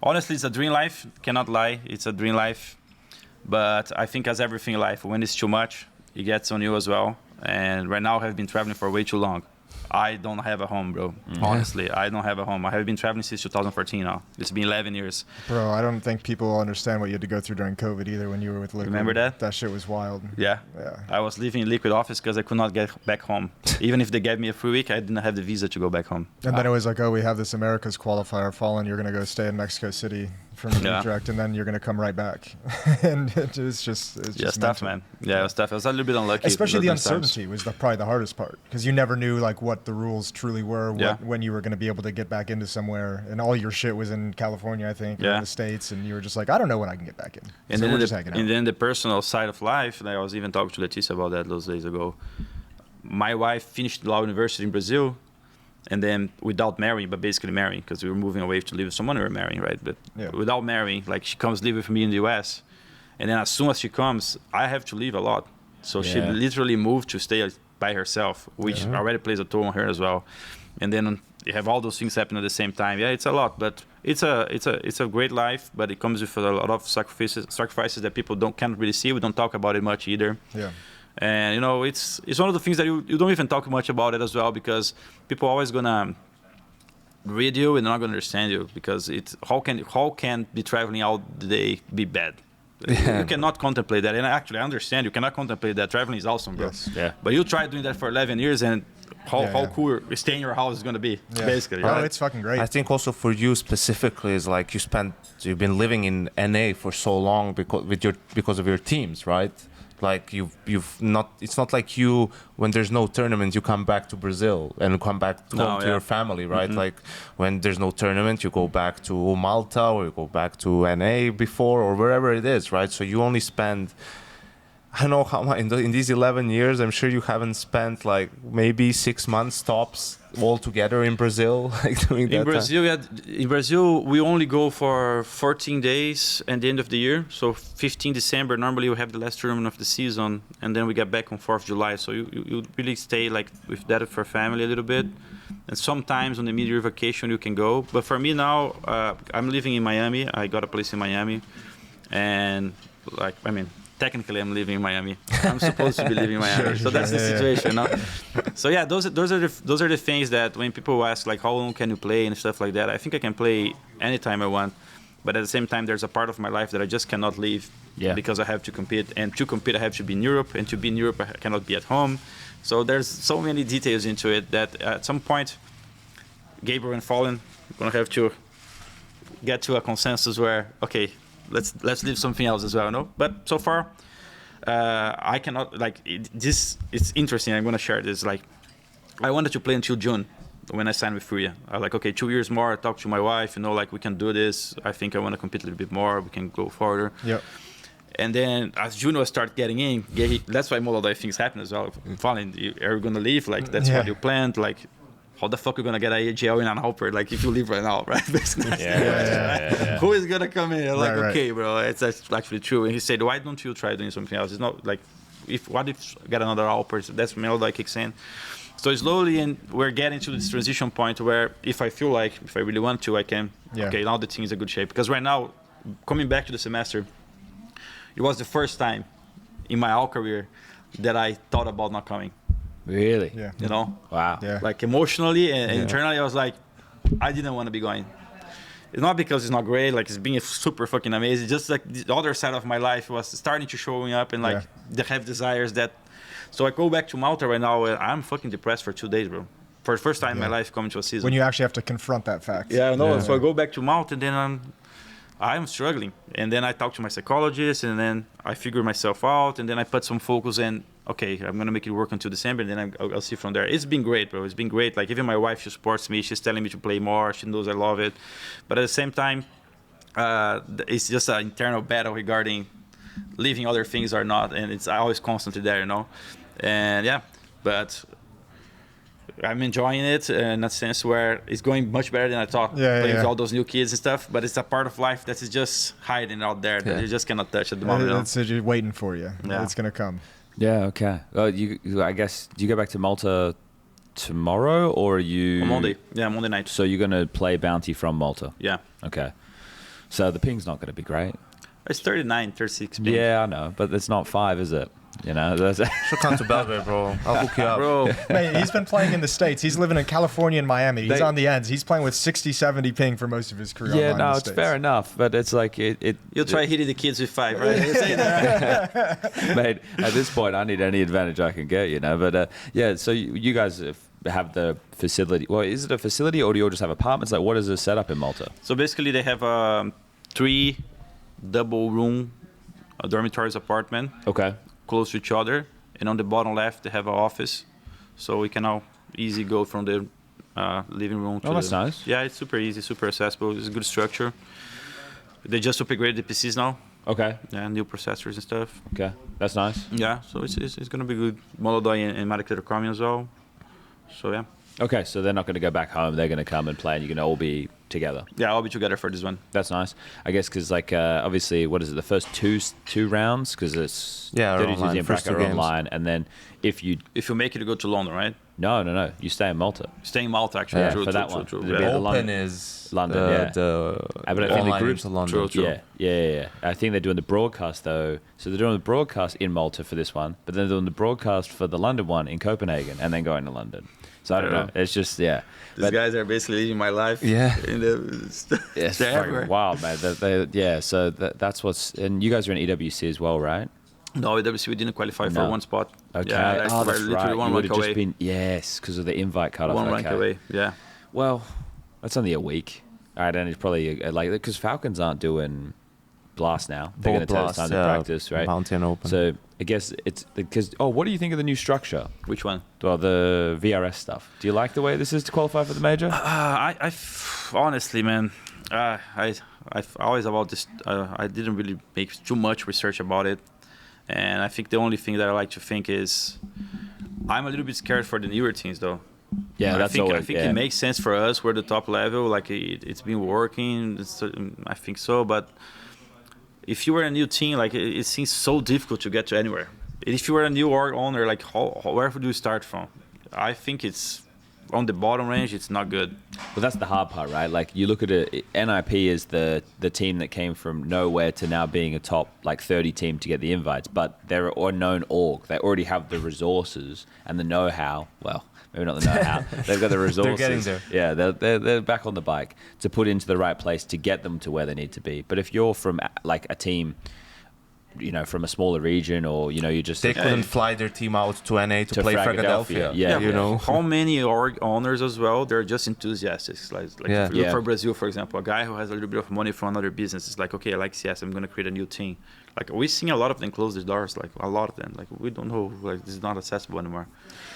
honestly, it's a dream life. Cannot lie, it's a dream life. But I think as everything in life, when it's too much, it gets on you as well. And right now, I've been traveling for way too long. I don't have a home, bro. Honestly, I don't have a home. I have been traveling since 2014 now. It's been 11 years. Bro, I don't think people understand what you had to go through during COVID either when you were with Liquid. Remember that? That shit was wild. Yeah. I was living in Liquid office because I could not get back home. Even if they gave me a free week, I didn't have the visa to go back home. And then it was like, oh, we have this America's qualifier, FalleN. You're going to go stay in Mexico City from Utrecht, and then you're going to come right back. And it was just tough, man. Yeah, it was tough. I was a little bit unlucky. Especially the uncertainty was probably the hardest part, because you never knew like what the rules truly were, when you were going to be able to get back into somewhere, and all your shit was in California, I think, or in the States, and you were just like, I don't know when I can get back in. And then the personal side of life, and I was even talking to Leticia about that those days ago. My wife finished law university in Brazil, and then without marrying, but basically marrying, because we were moving away to live with someone we were marrying, right? But without marrying, like she comes live with me in the US, and then as soon as she comes, I have to leave a lot. So she literally moved to stay by herself, which already plays a toll on her as well. And then you have all those things happening at the same time. Yeah, it's a lot, but it's a great life, but it comes with a lot of sacrifices that people can't really see. We don't talk about it much either. Yeah. And you know, it's one of the things that you don't even talk much about it as well, because people are always gonna read you and they're not gonna understand you, because how can be traveling all the day be bad? You cannot contemplate that. And actually, I understand you cannot contemplate that. Traveling is awesome, bro. Yes. Yeah. But you try doing that for 11 years, and how cool staying in your house is gonna be, basically. Oh, it's fucking great. I think also for you specifically is like you've been living in NA for so long because of your teams, right? Like you've not. It's not like you, when there's no tournament, you come back to Brazil and come back to your family, right? Like when there's no tournament, you go back to Malta or you go back to NA before, or wherever it is, right? So you only spend, I don't know how much in these 11 years. I'm sure you haven't spent like maybe 6 months tops all together in Brazil, like doing that. In Brazil, we only go for 14 days at the end of the year. So 15 December, normally we have the last tournament of the season, and then we get back on 4th July. So you really stay like with that for family a little bit. And sometimes on the mid-year vacation you can go. But for me now, I'm living in Miami. I got a place in Miami, and technically I'm living in Miami. I'm supposed to be living in Miami. So that's the situation, no? So yeah, those are the things that when people ask like how long can you play and stuff like that, I think I can play anytime I want. But at the same time, there's a part of my life that I just cannot leave because I have to compete. And to compete, I have to be in Europe. And to be in Europe, I cannot be at home. So there's so many details into it that at some point, Gabriel and FalleN are going to have to get to a consensus where, okay, let's leave something else as well, no? But so far, I cannot, this, it's interesting, I'm going to share this, I wanted to play until June when I signed with FURIA. I like, okay, 2 years more, I talked to my wife, we can do this, I think I want to compete a little bit more, we can go further. Yep. And then as June started getting in, that's why Molodoy things happen as well. FalleN, are you going to leave? That's what you planned, how the fuck are you gonna get a IGL in an Alper? If you leave right now, right? Basically, who is gonna come in? Okay, bro, it's actually true. And he said, why don't you try doing something else? It's not what if get another Alper? That's Molodoy kicks in. So slowly, and we're getting to this transition point where if I feel like, if I really want to, I can. Okay, now the team is in good shape. Because right now, coming back to the semester, it was the first time in my all career that I thought about not coming. Really? Yeah. Wow. Yeah. Emotionally and internally, I was like, I didn't want to be going. It's not because it's not great, it's being super fucking amazing. Just the other side of my life was starting to showing up and they have desires that. So I go back to Malta right now and I'm fucking depressed for 2 days, bro. For the first time in my life coming to a season. When you actually have to confront that fact. Yeah, I know. Yeah. So I go back to Malta and then I'm struggling. And then I talk to my psychologist and then I figure myself out and then I put some focus and okay, I'm gonna make it work until December, and then I'll see from there. It's been great, bro. It's been great. Like even my wife, she supports me. She's telling me to play more. She knows I love it, but at the same time, it's just an internal battle regarding leaving other things or not, and it's always constantly there, you know. And yeah, but I'm enjoying it in a sense where it's going much better than I thought. Playing with all those new kids and stuff, but it's a part of life that is just hiding out there that you just cannot touch at the moment. It's just waiting for you. Yeah. It's gonna come. Yeah. Okay. I guess, do you go back to Malta tomorrow, or are you On Monday? Yeah, Monday night. So you're gonna play Bounty from Malta? Yeah. Okay. So the ping's not gonna be great. It's 39, 36 ping. Yeah, I know, but it's not 5, is it? You know, that's Should come to Belgrade, bro. I'll hook you up. Bro, Mate, he's been playing in the States. He's living in California and Miami. He's They- on the ends. He's playing with 60, 70 ping for most of his career. yeah. online in No, the it's States. fair enough, but it's like it. you'll try hitting the kids with 5, right? You say that. Mate, at this point, I need any advantage I can get, you know. But yeah, so you guys have the facility. Well, is it a facility, or do you all just have apartments? Like, what is the setup in Malta? So basically, they have 3 double room dormitories apartment Okay. close to each other, and on the bottom left they have an office, so we can now easy go from the living room to Oh, that's the, nice. Yeah, it's super easy, super accessible. It's a good structure. They just upgraded the PCs now. Okay. Yeah, new processors and stuff. Okay. That's nice. Yeah, so it's gonna be good. Molodoy and Marikler are coming as well. So yeah. Okay, so they're not going to go back home. They're going to come and play, and you're going to all be together. Yeah, I'll be together for this one. That's nice. I guess because, like, obviously, what is it? The first two rounds, because it's Yeah, 32 online. team First bracket two are games. online, and then if you If you make it, you go to London, right? no, you stay in Malta. Stay in Malta, actually. Yeah, true, for true, that true, one. true. It'd be Yeah. the Open London- is London, the, yeah. the I bet I think the online groups- into London. True, true. Yeah. I think they're doing the broadcast though. So they're doing the broadcast in Malta for this one, but then they're doing the broadcast for the London one in Copenhagen, and then going to London. So I don't know. It's just These But- guys are basically living my life. Yeah. In the, yeah, it's they're fucking everywhere. wild, man. Yeah. So that's what's. And you guys are in EWC as well, right? No, WC we didn't qualify for No. one spot. Okay. Yeah, Oh, we're that's literally right. one You would rank have away. just been because of the invite cutoff. One Okay. rank away. Yeah. Well, that's only a week. All right, and it's probably like because Falcons aren't doing Blast now. They're going to take time to practice, right? Mountain Open. So I guess it's because. Oh, what do you think of the new structure? Which one? Well, the VRS stuff. Do you like the way this is to qualify for the major? Honestly, man, I've always about this. I didn't really make too much research about it, and I think the only thing that I like to think is I'm a little bit scared for the newer teams, though. Yeah, I that's think always. I think it makes sense for us. We're the top level. Like it's been working. I think so, but if you were a new team, like it seems so difficult to get to anywhere. If you were a new org owner, like where do you start from? I think it's on the bottom range. It's not good. Well, that's the hard part, right? Like you look at it, NIP is the team that came from nowhere to now being a top like 30 team to get the invites, but they're a known org. They already have the resources and the know-how. Well, maybe not the know-how. They've got the resources. They're getting there. Yeah, they're back on the bike to put into the right place to get them to where they need to be. But if you're from like a team, you know, from a smaller region, or you know, you just They couldn't fly their team out to NA to play Philadelphia. Philadelphia. Yeah, you know. How many org owners as well? They're just enthusiasts. Like Yeah. if you look Yeah. for Brazil, for example, a guy who has a little bit of money from another business is like, okay, I like CS. I'm gonna create a new team. Like we've seen a lot of them close their doors. Like a lot of them. Like we don't know. Like this is not accessible anymore.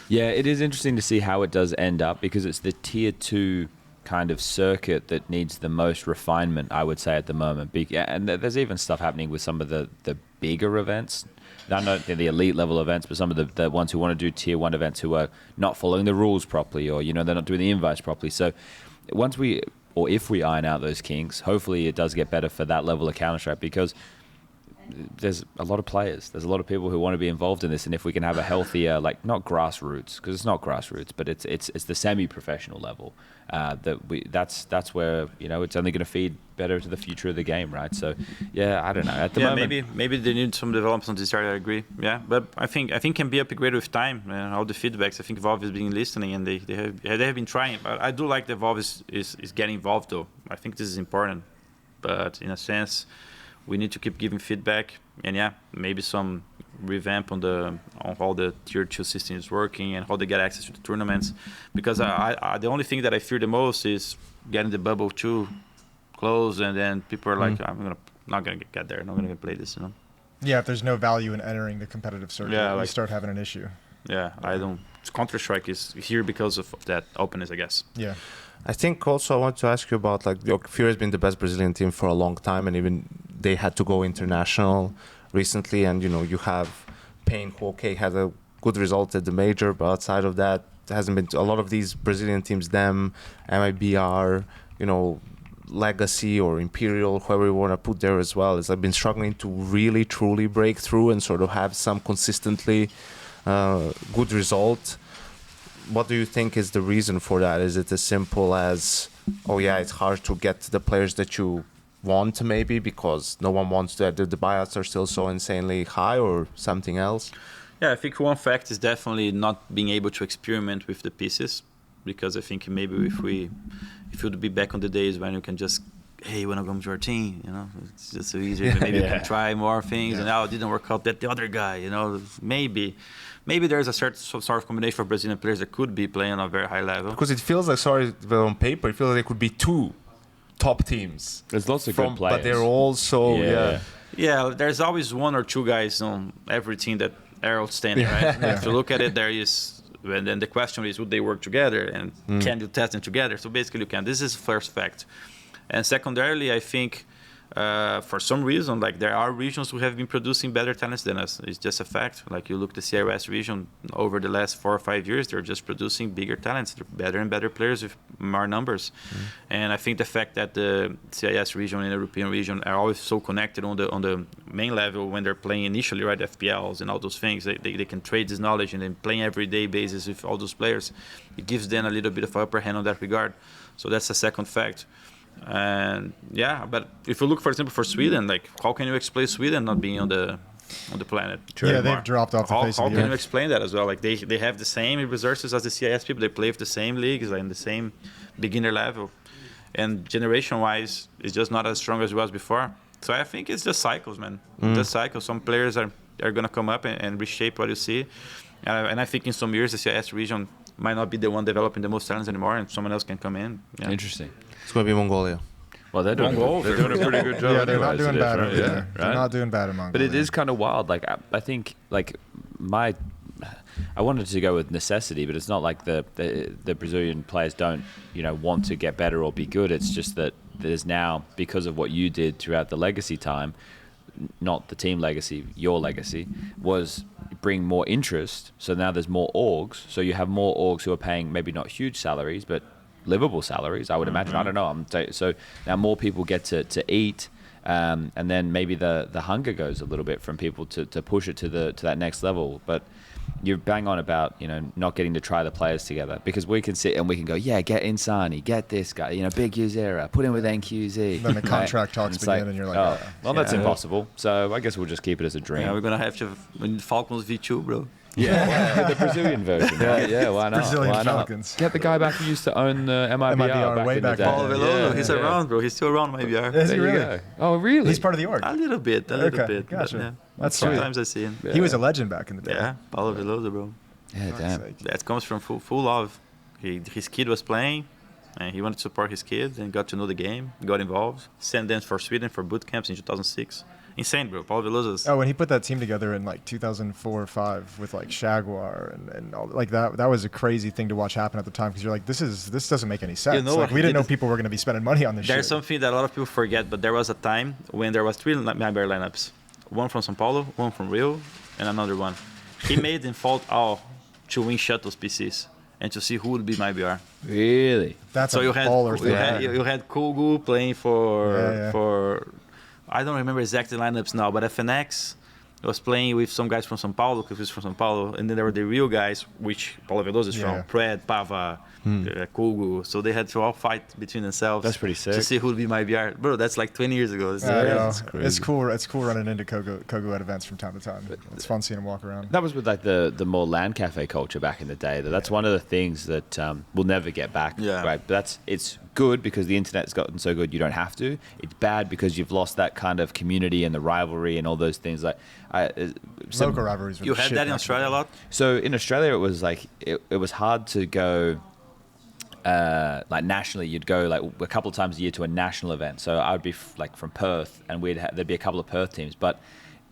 Yeah, it is interesting to see how it does end up because it's the tier 2 kind of circuit that needs the most refinement, I would say, at the moment. And there's even stuff happening with some of the bigger events. I know they're the elite level events, but some of the ones who want to do tier 1 events who are not following the rules properly, or you know, they're not doing the invites properly. So if we iron out those kinks, hopefully it does get better for that level of Counter-Strike, because there's a lot of players. There's a lot of people who want to be involved in this, and if we can have a healthier, like not grassroots, because it's not grassroots, but it's the semi-professional level. That's where, you know, it's only going to feed better to the future of the game, right? So, yeah, I don't know. At the moment, maybe they need some developments on this area. I agree. Yeah, but I think can be upgraded with time and all the feedbacks. I think Valve has been listening and they have been trying. But I do like that Valve is getting involved though. I think this is important. But in a sense, we need to keep giving feedback, and yeah, maybe some revamp on how the tier 2 system is working and how they get access to the tournaments. Because I the only thing that I fear the most is getting the bubble too close, and then people are like, I'm not gonna get there, not gonna play this, you know. Yeah, if there's no value in entering the competitive circuit, Yeah, you like- start having an issue. Yeah, I don't. Counter-Strike is here because of that openness, I guess. Yeah. I think also I want to ask you about like FURIA has been the best Brazilian team for a long time, and even they had to go international recently. And you have Payne, who had a good result at the major, but outside of that, there hasn't been a lot of these Brazilian teams. Them, MIBR, Legacy or Imperial, whoever you want to put there as well, is I've been struggling to really truly break through and sort of have some consistently good result. What do you think is the reason for that? Is it as simple as, it's hard to get the players that you want maybe because no one wants to, the buyouts are still so insanely high, or something else? Yeah, I think one fact is definitely not being able to experiment with the pieces, because I think maybe if we would be back on the days when you can just, hey, you want to come to our team? It's just so easy. Maybe you can try more things, and now it didn't work out. That the other guy, maybe there's a certain sort of combination for Brazilian players that could be playing on a very high level. Because it feels like, on paper, it feels like there could be two top teams. There's lots of good players. But they're all so, Yeah, there's always one or two guys on every team that are outstanding, right? If you look at it, there is, and then the question is, would they work together, and can you test them together? So basically, you can. This is first fact. And secondarily, I think for some reason, like there are regions who have been producing better talents than us. It's just a fact. Like you look at the CIS region over the last 4 or 5 years, they're just producing bigger talents. They're better and better players with more numbers. And I think the fact that the CIS region and the European region are always so connected on the main level when they're playing initially, right, FPLs and all those things, they can trade this knowledge and then playing everyday basis with all those players. It gives them a little bit of upper hand on that regard. So that's the second fact. And but if you look, for example, for Sweden, like how can you explain Sweden not being on the planet? They've dropped off the face How of the can earth. you explain that as well? Like they have the same resources as the CIS people. They play with the same leagues, like in the same beginner level, and generation-wise, it's just not as strong as it was before. So I think it's just cycles, man. Just cycles. Some players are gonna come up and reshape what you see, and I think in some years the CIS region might not be the one developing the most talents anymore, and someone else can come in. Yeah. Interesting. It's going to be Mongolia. Well, they're doing a pretty good job. Yeah, they're not anyways, doing it is, bad right? over Yeah, there. They're right? not doing bad in Mongolia. But it is kind of wild. Like I think like I wanted to go with necessity, but it's not like the Brazilian players don't want to get better or be good. It's just that there's now, because of what you did throughout the legacy time, not the team legacy, your legacy was bring more interest. So now there's more orgs. So you have more orgs who are paying maybe not huge salaries, but livable salaries, I would imagine. I don't know. So now more people get to eat, and then maybe the hunger goes a little bit from people to push it to that next level. But you're bang on about not getting to try the players together, because we can sit and we can go, get Insani, get this guy, big Coldzera, put him with NQZ. Then the contract talks and begin, and you're like, well, that's impossible. So I guess we'll just keep it as a dream. Yeah, we're gonna have to Falcons V2, bro. Yeah, the Brazilian version. Right? Yeah, why not? Brazilian why not? Falcons. Get the guy back who used to own the MIBR, MIBR way in the back day. then. Paulo Veloso, he's around, bro. He's still around, maybe. Is There he you really? go. Oh, really? He's part of the org. A little bit. Okay, But, gotcha. yeah. That's sweet. Sometimes I see him. Yeah. He was a legend back in the day. Yeah, Paulo Veloso, bro. Yeah, damn. That comes from full love. His kid was playing, and he wanted to support his kid, and got to know the game, got involved, sent them for Sweden for boot camps in 2006. Insane, bro. Paulo Veloso's. Oh, when he put that team together in like 2004 or 5 with like Jaguar and all like that was a crazy thing to watch happen at the time, because you're like, this doesn't make any sense. know Like, what we he didn't know did? people were going to be spending money on this There's shit. something that a lot of people forget, but there was a time when there was 3 MIBR lineups. One from São Paulo, one from Rio, and another one. He made them fall all to win shuttles PCs and to see who would be MIBR. Really? That's So a you had baller thing. you had Kogu playing for Yeah. for I don't remember exactly lineups now, but FNX was playing with some guys from São Paulo, because he's from São Paulo, and then there were the real guys, which Paulo Veloso is Yeah. from, Pred, Pava, Kogu. So they had to all fight between themselves. That's pretty sick. To see who would be MIBR. Bro, that's like 20 years ago. It's I know. That's crazy. It's cool. It's cool running into Kogu at events from time to time. It's fun seeing him walk around. That was with like the more LAN cafe culture back in the day. That's one of the things that we'll never get back. Yeah. Right. But it's good because the internet's gotten so good you don't have to. It's bad because you've lost that kind of community and the rivalry and all those things. Like Local rivalries. were You the had shit that in back Australia a lot? So in Australia, it was like it was hard to go. Like nationally, you'd go like a couple of times a year to a national event. So I would be like from Perth, and there'd be a couple of Perth teams. But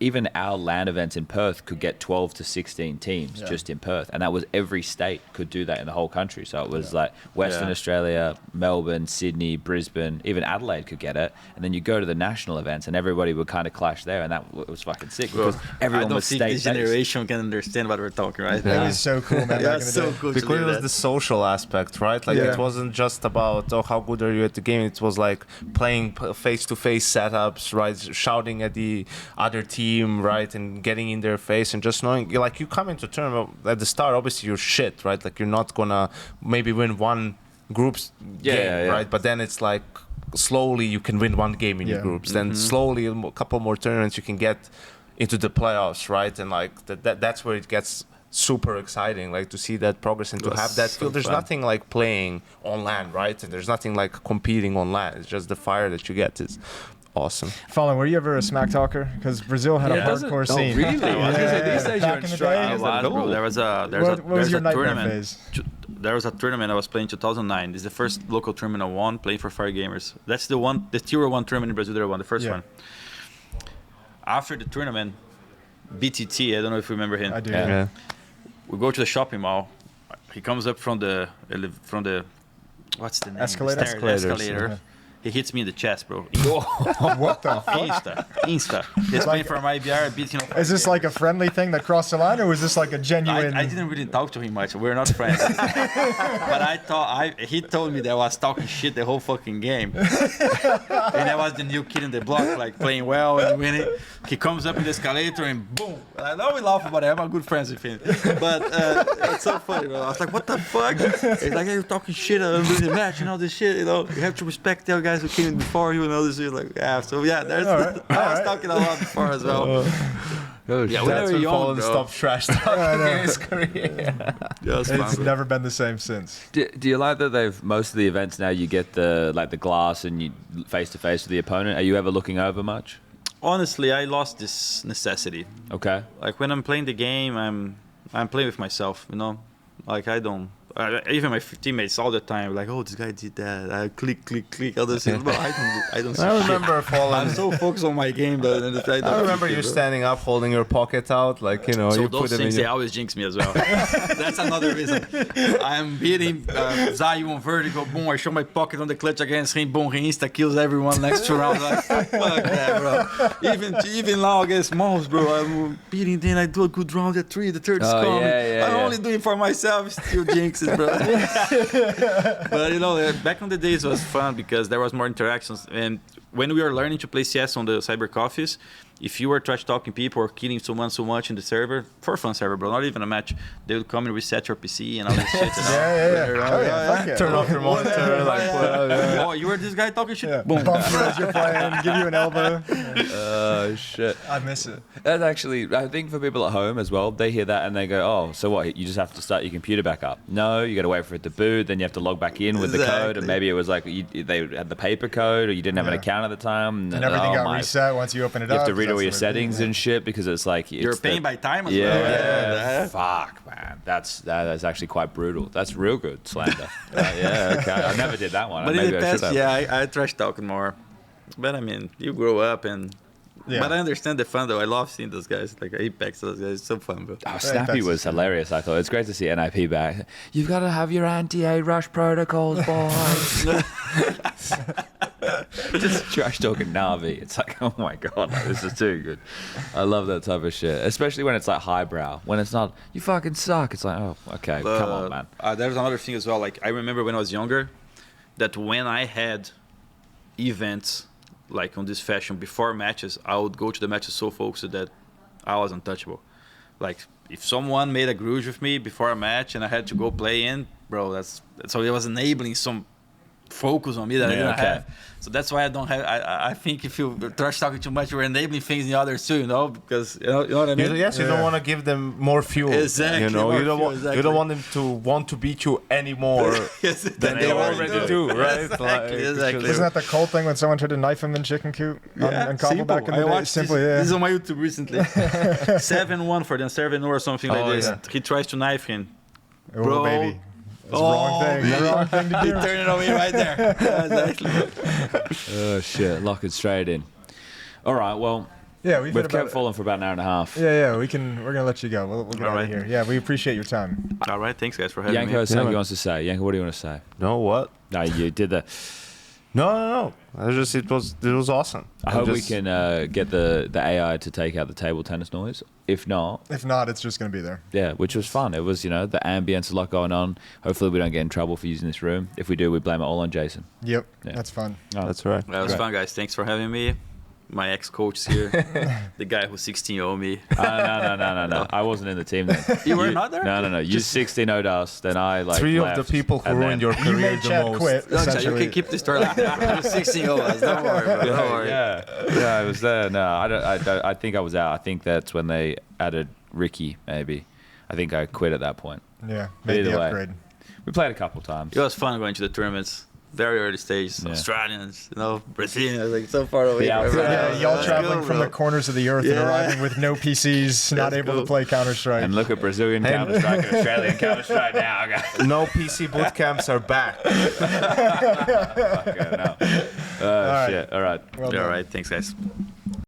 even our LAN events in Perth could get 12 to 16 teams just in Perth. And that was every state could do that in the whole country. So it was like Western Australia, Melbourne, Sydney, Brisbane, even Adelaide could get it. And then you go to the national events and everybody would kind of clash there. And that was fucking sick because everyone was state-based. I don't think this generation can understand what we're talking, right? It was so cool, man. Yeah, it's so cool. Because it was the social aspect, right? Like it wasn't just about how good are you at the game. It was like playing face-to-face setups, right? Shouting at the other team, right, and getting in their face and just knowing, like, you come into tournament at the start, obviously you're shit, right? Like you're not gonna maybe win one group's game, right? But then it's like slowly you can win one game in your groups. Then slowly a couple more tournaments you can get into the playoffs, right? And like that's where it gets super exciting, like to see that progress and to have that feel. There's nothing like playing on LAN, right? And there's nothing like competing on LAN. It's just the fire that you get is awesome. FalleN, were you ever a smack talker? Because Brazil had a hardcore scene. Really? These days you're in strike. There was a tournament. There was a tournament I was playing in 2009. This is the first local tournament I won, playing for Fire Gamers. That's the Tier 1 tournament in Brazil that I won, the first one. After the tournament, BTT, I don't know if you remember him. I do. Yeah. We go to the shopping mall. He comes up from the what's the name? Escalator. He hits me in the chest, bro. What the fuck? Insta. He's playing for my IBR, beating. Is this like a friendly thing that crossed the line, or was this like a genuine? I didn't really talk to him much. We're not friends. But he told me that I was talking shit the whole fucking game. And I was the new kid in the block, like playing well and winning. He comes up in the escalator and boom. I know we laugh about it. I'm good friends with him. But it's so funny, bro. I was like, what the fuck? He's like, hey, you're talking shit. I'm doing the match and all this shit. You know, you have to respect the guys who came before you and all this shit. Like, so there's. I was talking a lot before as well. Yeah, that's when FalleN stopped trash talking in his career. It's never been the same since. Do you like that most of the events now you get the glass and you face to face with the opponent? Are you ever looking over much? Honestly, I lost this necessity. Okay. Like when I'm playing the game, I'm playing with myself. You know, like I don't. Even my teammates all the time like, oh, this guy did that. I click, all those things. But I don't see I remember FalleN. I'm so focused on my game that I remember you standing up, holding your pocket out, like, you know. So you those put things, they always jinx me as well. That's another reason. I'm beating Zayu on vertical, boom, I show my pocket on the clutch against him, boom, he insta-kills everyone next 2 rounds. Like, fuck that, bro. Even now against mouz, bro, I'm beating, then I do a good round at 3, the third is coming. I'm only doing it for myself, still jinxes, bro. But you know, back on the days it was fun because there was more interactions, and when we were learning to play CS on the cyber coffees, if you were trash talking people or killing someone so much in the server, for fun server, bro, not even a match, they would come and reset your PC and all this shit. Yeah. Turn off your monitor. Oh, you were this guy talking shit? Boom. Bump you as you're playing, give you an elbow. Oh, shit. I miss it. That's actually, I think for people at home as well, they hear that and they go, oh, so what? You just have to start your computer back up. No, you got to wait for it to boot, then you have to log back in with the code, and maybe it was like they had the paper code, or you didn't have an account at the time. And everything got reset once you open it up. You have to read all your settings and shit because it's like you're paying by time as well. Yeah, fuck, man, that is actually quite brutal. That's real good slander. Okay, I never did that one. But in the past, I trash talking more. But I mean, you grow up and. Yeah. But I understand the fun though. I love seeing those guys, like Apex. Those guys, it's so fun, bro. Oh, Snappy was hilarious. I thought it's great to see NIP back. You've got to have your anti-A rush protocols, boys. Just trash talking Navi. It's like, oh my god, like, this is too good. I love that type of shit, especially when it's like highbrow. When it's not, you fucking suck. It's like, oh, okay, come on, man. There's another thing as well. Like I remember when I was younger, that when I had events. Like on this fashion before matches, I would go to the matches so focused that I was untouchable. Like if someone made a grudge with me before a match and I had to go play in, bro, so it was enabling some focus on me that I didn't have. So that's why I don't have. I think if you trash talking too much, you're enabling things in the others too, you know, because you know what I mean. Yes, you don't want to give them more fuel. Exactly. You know, you don't want them to want to beat you any more than they already do, right? Exactly. Isn't that the cold thing when someone tried to knife him in Chicken Coop and Cobble back in the day? Simply, this is on my YouTube recently. 7-1 for them, 7-0 or something like this. Yeah. He tries to knife him. Bro, baby. That's the wrong thing. The wrong thing to do. He turned it on me right there. Exactly. Oh shit! Lock it straight in. All right. Well, Yeah, We've kept FalleN for about an hour and a half. Yeah, we're gonna let you go. We'll get out of here. Yeah, we appreciate your time. All right, thanks guys for having me. Yanko has something he wants to say. Yanko, what do you want to say? No, what? No, you did the. No. It was awesome. I hope we can get the AI to take out the table tennis noise. If not, it's just going to be there. Yeah, which was fun. It was, the ambience, a lot going on. Hopefully we don't get in trouble for using this room. If we do, we blame it all on Jason. Yep, that's fun. Oh. That's right. That was fun, guys. Thanks for having me. My ex-coach is here. The guy who 16-0'd me. No. I wasn't in the team then. You were not there? No. You 16-0'd us, then I Three left, of the people who ruined your You career made the Chad most. quit. No, you can keep the story like that. 16-0 us. Don't worry, bro. Don't worry. Yeah, I was there. No, I think I was out. I think that's when they added Ricky, maybe. I think I quit at that point. Yeah, made the upgrade. We played a couple times. It was fun going to the tournaments. Very early stage. Yeah. Australians, Brazilians, like so far away. Yeah, y'all traveling from the corners of the earth and Yeah. arriving with no PCs, not able to play Counter-Strike. And look at Brazilian Counter-Strike and Australian Counter-Strike now, guys. No PC boot camps are back. Okay, no. Shit. All right. Well All done. right. Thanks, guys.